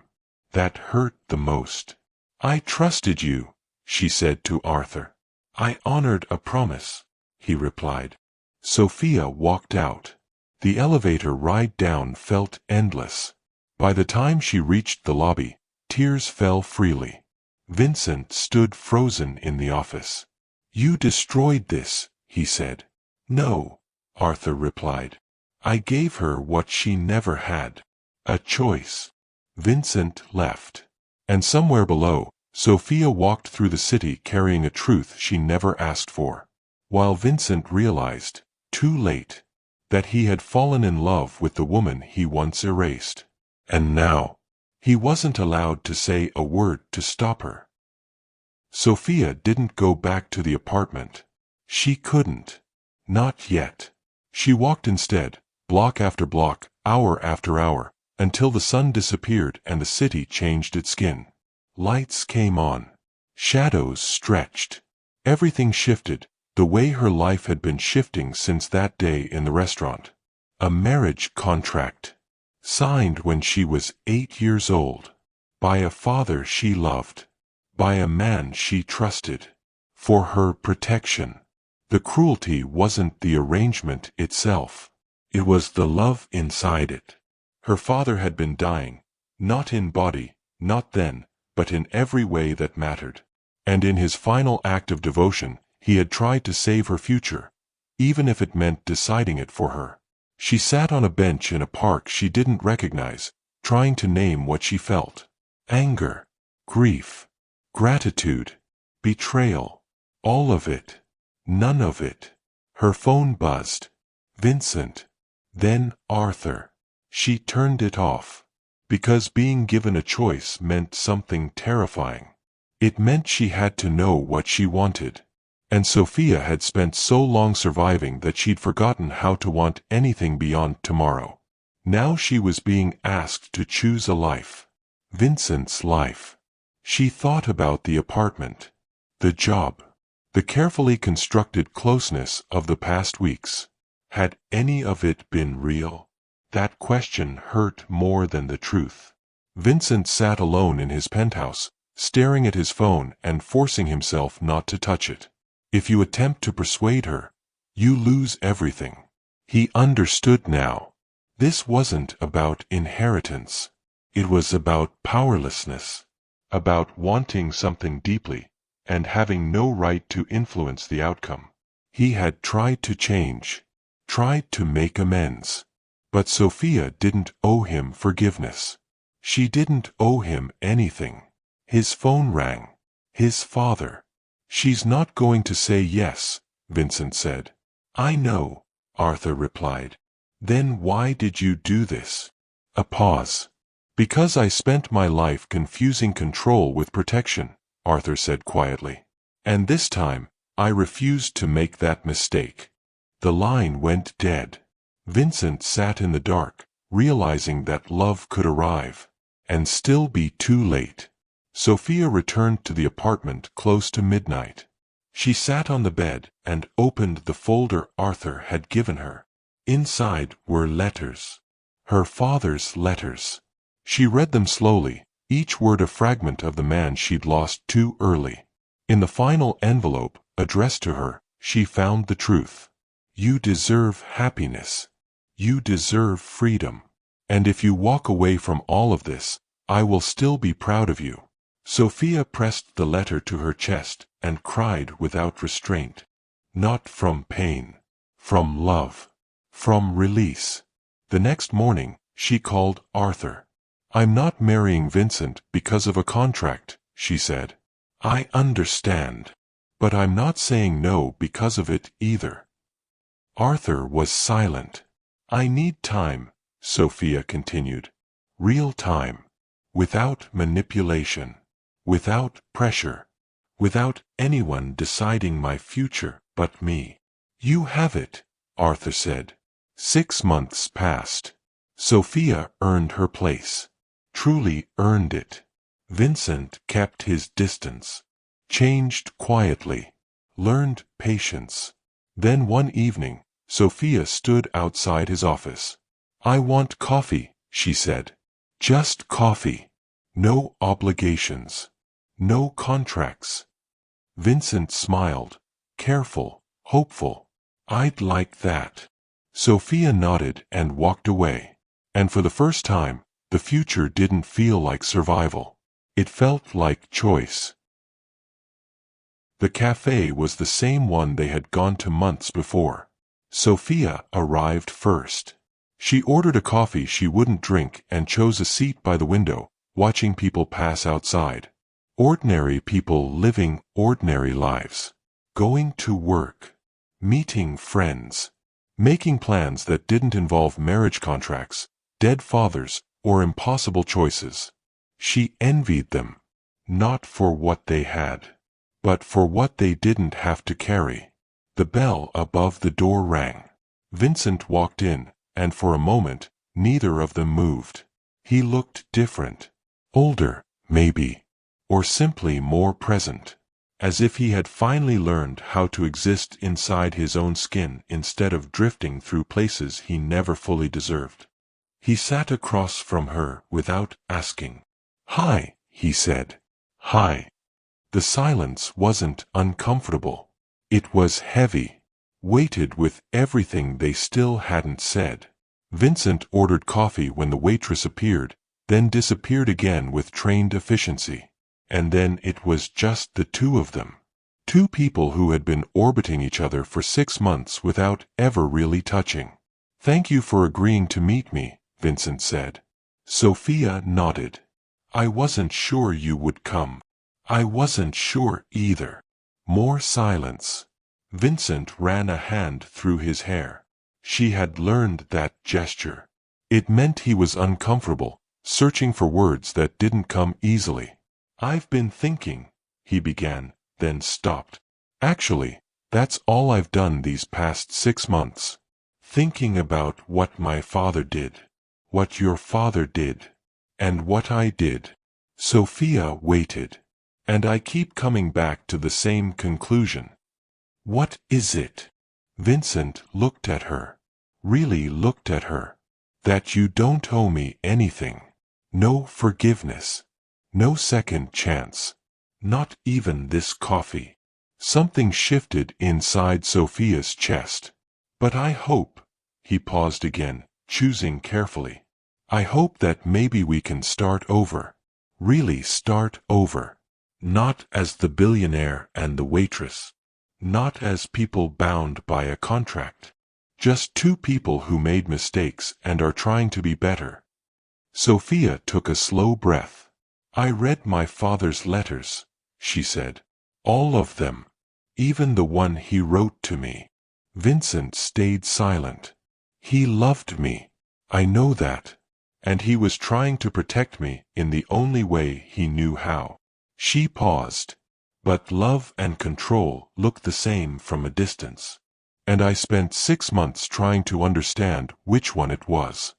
That hurt the most. I trusted you, she said to Arthur. I honored a promise, he replied. Sophia walked out. The elevator ride down felt endless. By the time she reached the lobby, tears fell freely. Vincent stood frozen in the office. You destroyed this, he said. No, Arthur replied. I gave her what she never had. A choice. Vincent left. And somewhere below, Sophia walked through the city carrying a truth she never asked for. While Vincent realized, too late, that he had fallen in love with the woman he once erased. And now, he wasn't allowed to say a word to stop her. Sophia didn't go back to the apartment. She couldn't. Not yet. She walked instead, block after block, hour after hour, until the sun disappeared and the city changed its skin. Lights came on. Shadows stretched. Everything shifted, the way her life had been shifting since that day in the restaurant. A marriage contract. Signed when she was 8 years old. By a father she loved. By a man she trusted. For her protection. The cruelty wasn't the arrangement itself. It was the love inside it. Her father had been dying, not in body, not then, but in every way that mattered. And in his final act of devotion, he had tried to save her future, even if it meant deciding it for her. She sat on a bench in a park she didn't recognize, trying to name what she felt. Anger, grief, gratitude, betrayal, all of it. None of it. Her phone buzzed. Vincent. Then Arthur. She turned it off. Because being given a choice meant something terrifying. It meant she had to know what she wanted. And Sophia had spent so long surviving that she'd forgotten how to want anything beyond tomorrow. Now she was being asked to choose a life. Vincent's life. She thought about the apartment. The job. The carefully constructed closeness of the past weeks. Had any of it been real? That question hurt more than the truth. Vincent sat alone in his penthouse, staring at his phone and forcing himself not to touch it. If you attempt to persuade her, you lose everything. He understood now. This wasn't about inheritance. It was about powerlessness. About wanting something deeply, and having no right to influence the outcome. He had tried to change. Tried to make amends. But Sophia didn't owe him forgiveness. She didn't owe him anything. His phone rang. His father. She's not going to say yes, Vincent said. I know, Arthur replied. Then why did you do this? A pause. Because I spent my life confusing control with protection, Arthur said quietly. And this time, I refused to make that mistake. The line went dead. Vincent sat in the dark, realizing that love could arrive, and still be too late. Sophia returned to the apartment close to midnight. She sat on the bed and opened the folder Arthur had given her. Inside were letters. Her father's letters. She read them slowly, each word a fragment of the man she'd lost too early. In the final envelope, addressed to her, she found the truth. You deserve happiness. You deserve freedom. And if you walk away from all of this, I will still be proud of you. Sophia pressed the letter to her chest and cried without restraint. Not from pain. From love. From release. The next morning, she called Arthur. I'm not marrying Vincent because of a contract, she said. I understand. But I'm not saying no because of it either. Arthur was silent. I need time, Sophia continued. Real time. Without manipulation. Without pressure. Without anyone deciding my future but me. You have it, Arthur said. 6 months passed. Sophia earned her place. Truly earned it. Vincent kept his distance. Changed quietly. Learned patience. Then one evening, Sophia stood outside his office. I want coffee, she said. Just coffee. No obligations. No contracts. Vincent smiled. Careful, hopeful. I'd like that. Sophia nodded and walked away. And for the first time, the future didn't feel like survival. It felt like choice. The cafe was the same one they had gone to months before. Sophia arrived first. She ordered a coffee she wouldn't drink and chose a seat by the window, watching people pass outside. Ordinary people living ordinary lives. Going to work. Meeting friends. Making plans that didn't involve marriage contracts, dead fathers, or impossible choices. She envied them. Not for what they had, but for what they didn't have to carry. The bell above the door rang. Vincent walked in, and for a moment, neither of them moved. He looked different. Older, maybe. Or simply more present. As if he had finally learned how to exist inside his own skin instead of drifting through places he never fully deserved. He sat across from her without asking. Hi, he said. Hi. The silence wasn't uncomfortable. It was heavy. Weighted with everything they still hadn't said. Vincent ordered coffee when the waitress appeared, then disappeared again with trained efficiency. And then it was just the two of them. Two people who had been orbiting each other for 6 months without ever really touching. Thank you for agreeing to meet me, Vincent said. Sophia nodded. I wasn't sure you would come. I wasn't sure either. More silence. Vincent ran a hand through his hair. She had learned that gesture. It meant he was uncomfortable, searching for words that didn't come easily. I've been thinking, he began, then stopped. Actually, that's all I've done these past 6 months. Thinking about what my father did, what your father did, and what I did. Sophia waited. And I keep coming back to the same conclusion. What is it? Vincent looked at her. Really looked at her. That you don't owe me anything. No forgiveness. No second chance. Not even this coffee. Something shifted inside Sophia's chest. But I hope, he paused again, choosing carefully. I hope that maybe we can start over. Really start over. Not as the billionaire and the waitress. Not as people bound by a contract. Just two people who made mistakes and are trying to be better. Sophia took a slow breath. I read my father's letters, she said. All of them. Even the one he wrote to me. Vincent stayed silent. He loved me. I know that. And he was trying to protect me in the only way he knew how. She paused. But love and control look the same from a distance. And I spent 6 months trying to understand which one it was.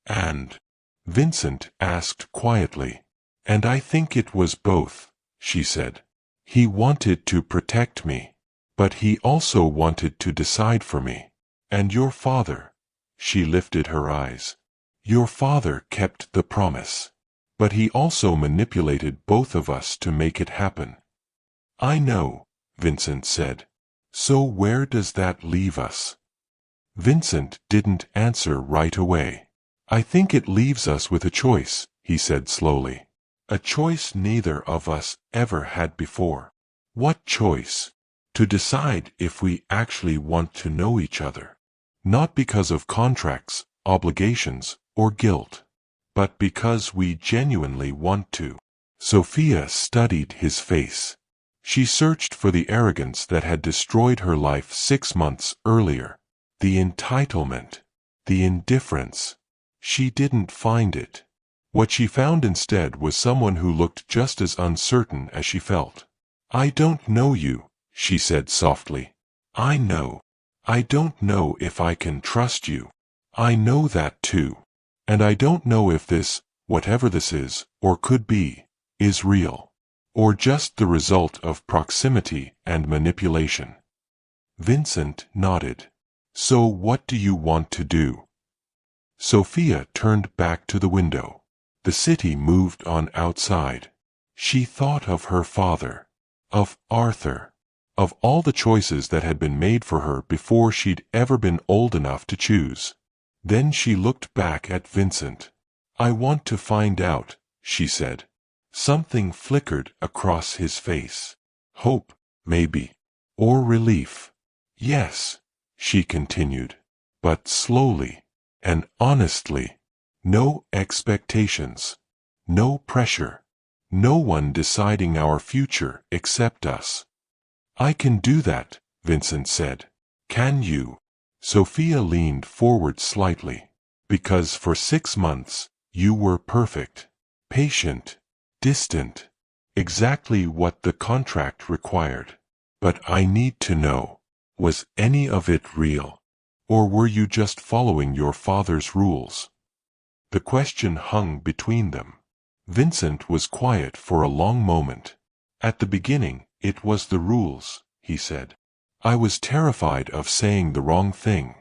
And Vincent asked quietly. And I think it was both, she said. He wanted to protect me. But he also wanted to decide for me. And your father. She lifted her eyes. Your father kept the promise. But he also manipulated both of us to make it happen. I know, Vincent said. So where does that leave us? Vincent didn't answer right away. I think it leaves us with a choice, he said slowly. A choice neither of us ever had before. What choice? To decide if we actually want to know each other. Not because of contracts, obligations, or guilt, but because we genuinely want to. Sophia studied his face. She searched for the arrogance that had destroyed her life 6 months earlier. The entitlement. The indifference. She didn't find it. What she found instead was someone who looked just as uncertain as she felt. I don't know you, she said softly. I know. I don't know if I can trust you. I know that too. And I don't know if this, whatever this is, or could be, is real. Or just the result of proximity and manipulation. Vincent nodded. So what do you want to do? Sophia turned back to the window. The city moved on outside. She thought of her father, of Arthur, of all the choices that had been made for her before she'd ever been old enough to choose. Then she looked back at Vincent. I want to find out, she said. Something flickered across his face. Hope, maybe. Or relief. Yes, she continued. But slowly. And honestly. No expectations. No pressure. No one deciding our future except us. I can do that, Vincent said. Can you? Sophia leaned forward slightly. Because for 6 months, you were perfect. Patient. Distant. Exactly what the contract required. But I need to know. Was any of it real? Or were you just following your father's rules? The question hung between them. Vincent was quiet for a long moment. At the beginning, it was the rules, he said. I was terrified of saying the wrong thing,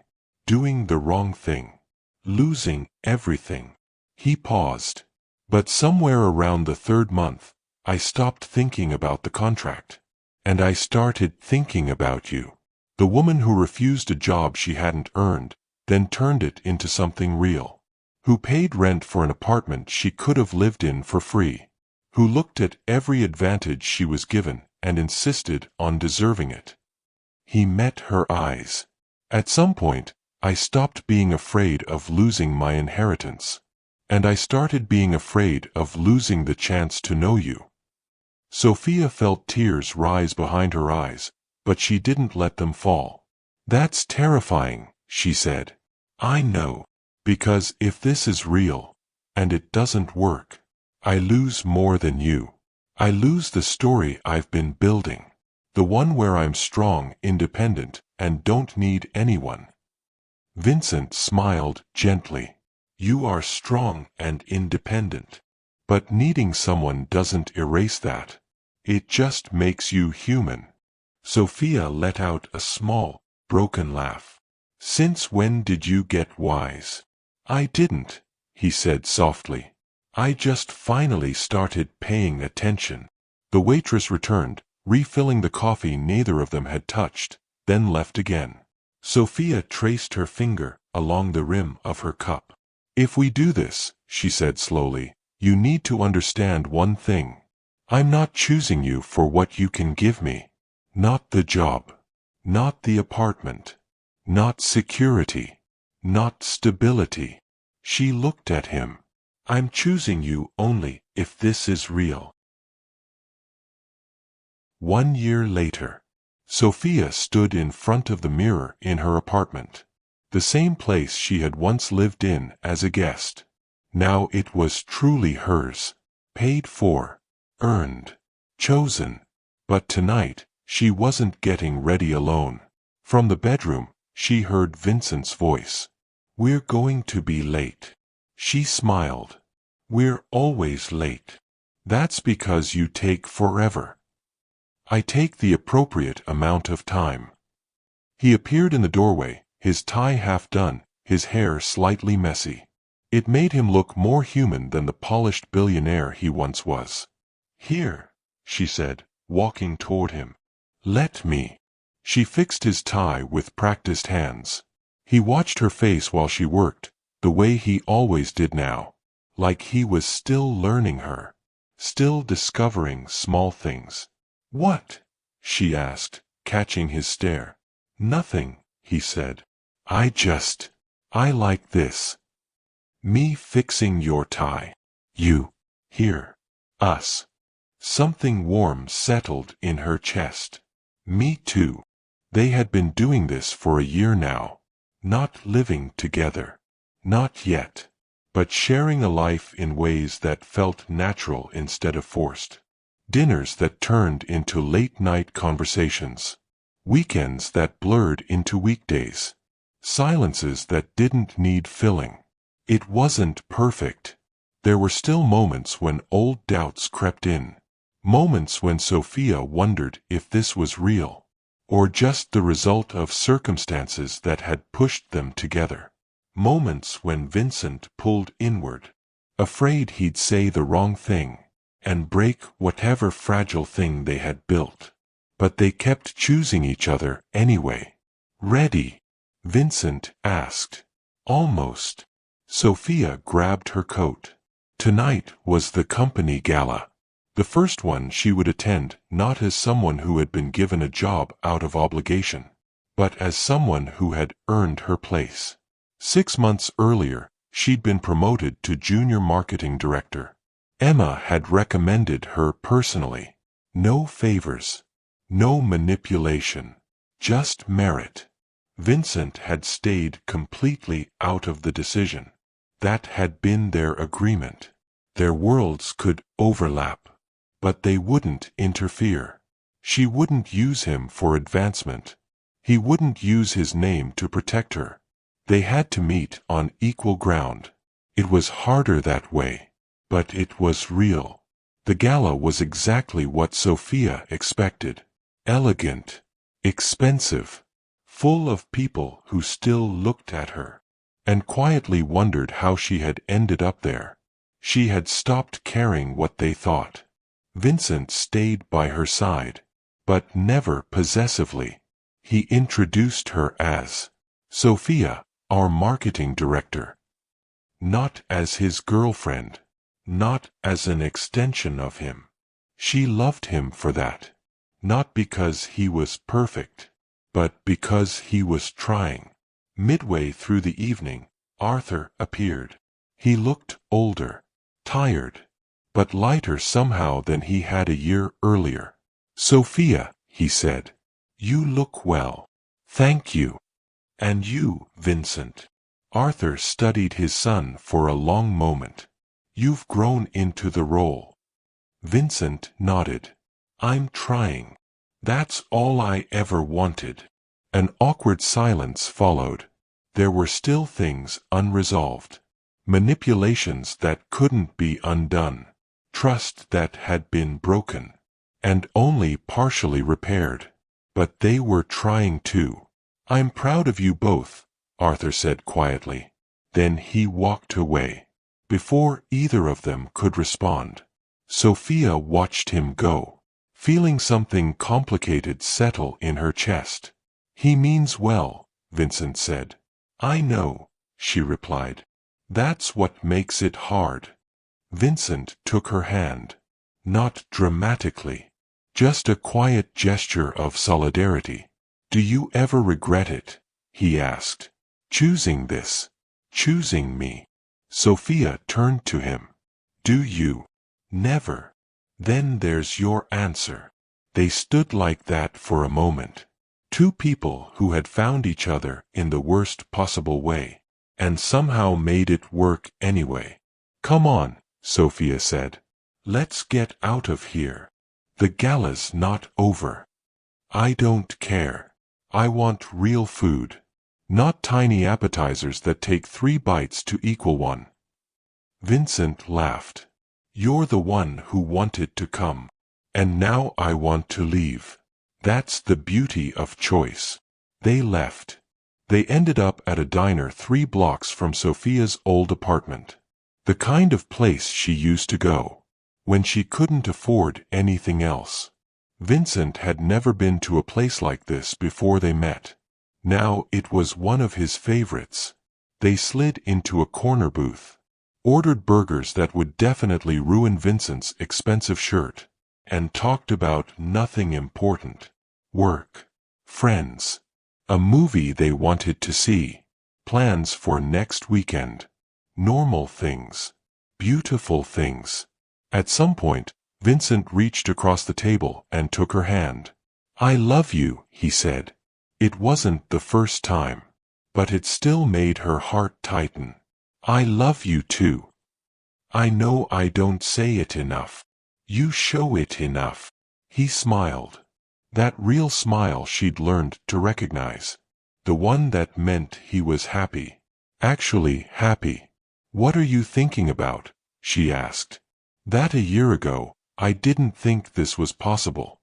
doing the wrong thing, losing everything. He paused. But somewhere around the 3rd month, I stopped thinking about the contract. And I started thinking about you. The woman who refused a job she hadn't earned, then turned it into something real. Who paid rent for an apartment she could have lived in for free. Who looked at every advantage she was given and insisted on deserving it. He met her eyes. At some point, I stopped being afraid of losing my inheritance. And I started being afraid of losing the chance to know you. Sophia felt tears rise behind her eyes, but she didn't let them fall. That's terrifying, she said. I know. Because if this is real, and it doesn't work, I lose more than you. I lose the story I've been building. The one where I'm strong, independent, and don't need anyone. Vincent smiled gently. You are strong and independent. But needing someone doesn't erase that. It just makes you human. Sophia let out a small, broken laugh. Since when did you get wise? I didn't, he said softly. I just finally started paying attention. The waitress returned, refilling the coffee neither of them had touched, then left again. Sophia traced her finger along the rim of her cup. If we do this, she said slowly, you need to understand one thing. I'm not choosing you for what you can give me. Not the job. Not the apartment. Not security. Not stability. She looked at him. I'm choosing you only if this is real. 1 year later, Sophia stood in front of the mirror in her apartment. The same place she had once lived in as a guest. Now it was truly hers. Paid for. Earned. Chosen. But tonight, she wasn't getting ready alone. From the bedroom, she heard Vincent's voice. We're going to be late. She smiled. We're always late. That's because you take forever. I take the appropriate amount of time. He appeared in the doorway, his tie half done, his hair slightly messy. It made him look more human than the polished billionaire he once was. Here, she said, walking toward him. Let me. She fixed his tie with practiced hands. He watched her face while she worked, the way he always did now. like he was still learning her, still discovering small things. "What?" she asked, catching his stare. "Nothing," he said. I like this. Me fixing your tie. You. Here. Us." Something warm settled in her chest. Me too. They had been doing this for a year now. Not living together. Not yet. But sharing a life in ways that felt natural instead of forced. Dinners that turned into late-night conversations. Weekends that blurred into weekdays. Silences that didn't need filling. It wasn't perfect. There were still moments when old doubts crept in. Moments when Sophia wondered if this was real, or just the result of circumstances that had pushed them together. Moments when Vincent pulled inward, afraid he'd say the wrong thing, and break whatever fragile thing they had built. But they kept choosing each other anyway. "Ready?" Vincent asked. "Almost." Sophia grabbed her coat. Tonight was the company gala. The first one she would attend, not as someone who had been given a job out of obligation, but as someone who had earned her place. 6 months earlier, she'd been promoted to junior marketing director. Emma had recommended her personally. No favors. No manipulation. Just merit. Vincent had stayed completely out of the decision. That had been their agreement. Their worlds could overlap, but they wouldn't interfere. She wouldn't use him for advancement. He wouldn't use his name to protect her. They had to meet on equal ground. It was harder that way, but it was real. The gala was exactly what Sophia expected. Elegant, expensive, full of people who still looked at her, and quietly wondered how she had ended up there. She had stopped caring what they thought. Vincent stayed by her side, but never possessively. He introduced her as Sophia, our marketing director. Not as his girlfriend. Not as an extension of him. She loved him for that. Not because he was perfect, but because he was trying. Midway through the evening, Arthur appeared. He looked older, tired, but lighter somehow than he had a year earlier. "Sophia," he said, "you look well." "Thank you." "And you, Vincent." Arthur studied his son for a long moment. "You've grown into the role." Vincent nodded. "I'm trying. That's all I ever wanted." An awkward silence followed. There were still things unresolved. Manipulations that couldn't be undone. Trust that had been broken, and only partially repaired. But they were trying too. "I'm proud of you both," Arthur said quietly. Then he walked away. Before either of them could respond, Sophia watched him go, feeling something complicated settle in her chest. "He means well," Vincent said. "I know," she replied. "That's what makes it hard." Vincent took her hand. Not dramatically. Just a quiet gesture of solidarity. "Do you ever regret it?" he asked. "Choosing this? Choosing me?" Sophia turned to him. "Do you?" "Never." "Then there's your answer." They stood like that for a moment. Two people who had found each other in the worst possible way, and somehow made it work anyway. "Come on," Sophia said. "Let's get out of here. The gala's not over." "I don't care. I want real food. Not tiny appetizers that take 3 bites to equal one." Vincent laughed. "You're the one who wanted to come. And now I want to leave. That's the beauty of choice." They left. They ended up at a diner 3 blocks from Sophia's old apartment. The kind of place she used to go when she couldn't afford anything else. Vincent had never been to a place like this before they met. Now it was one of his favorites. They slid into a corner booth. ordered burgers that would definitely ruin Vincent's expensive shirt, and talked about nothing important. Work, friends, a movie they wanted to see, plans for next weekend, normal things, beautiful things. At some point, Vincent reached across the table and took her hand. "I love you," he said. It wasn't the first time, but it still made her heart tighten. "I love you too. I know I don't say it enough. You show it enough." He smiled. That real smile she'd learned to recognize. The one that meant he was happy. Actually happy. "What are you thinking about?" she asked. "That a year ago, I didn't think this was possible."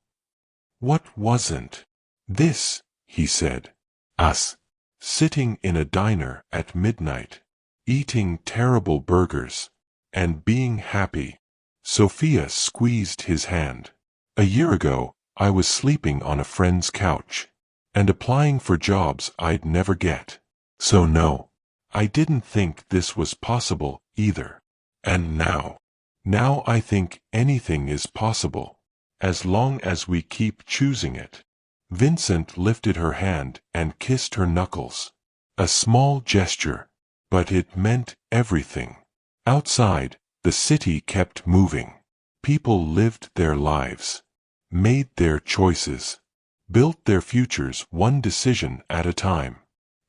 "What wasn't?" "This," he said. "Us. Sitting in a diner at midnight, eating terrible burgers, and being happy." Sophia squeezed his hand. "A year ago, I was sleeping on a friend's couch, and applying for jobs I'd never get. So no, I didn't think this was possible either. And now I think anything is possible, as long as we keep choosing it." Vincent lifted her hand and kissed her knuckles. A small gesture, but it meant everything. Outside, the city kept moving. People lived their lives, made their choices, built their futures one decision at a time.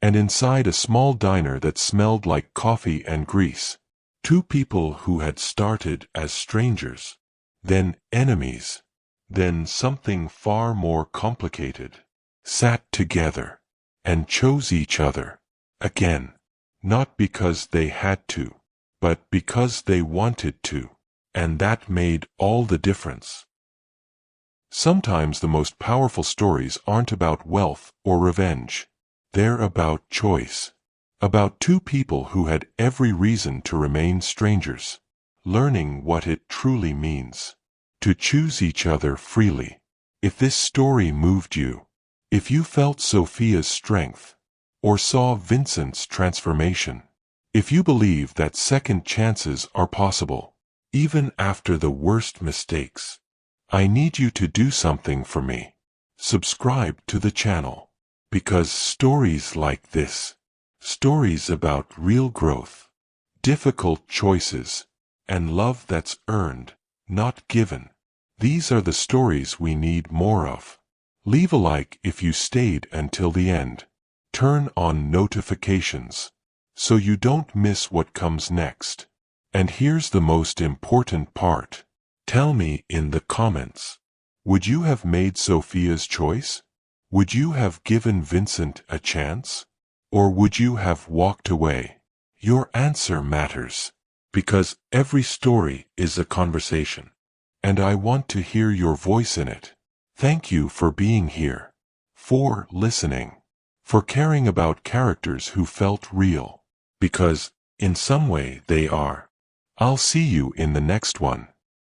And inside a small diner that smelled like coffee and grease, two people who had started as strangers, then enemies, then something far more complicated, sat together and chose each other again, not because they had to, but because they wanted to, and that made all the difference. Sometimes the most powerful stories aren't about wealth or revenge. They're about choice. About two people who had every reason to remain strangers, learning what it truly means to choose each other freely. If this story moved you, if you felt Sophia's strength, or saw Vincent's transformation, if you believe that second chances are possible, even after the worst mistakes, I need you to do something for me. Subscribe to the channel, because stories like this, stories about real growth, difficult choices, and love that's earned, not given, these are the stories we need more of. Leave a like if you stayed until the end. Turn on notifications, so you don't miss what comes next. And here's the most important part. Tell me in the comments, would you have made Sophia's choice? Would you have given Vincent a chance? Or would you have walked away? Your answer matters, because every story is a conversation, and I want to hear your voice in it. Thank you for being here, for listening, for caring about characters who felt real, because, in some way, they are. I'll see you in the next one.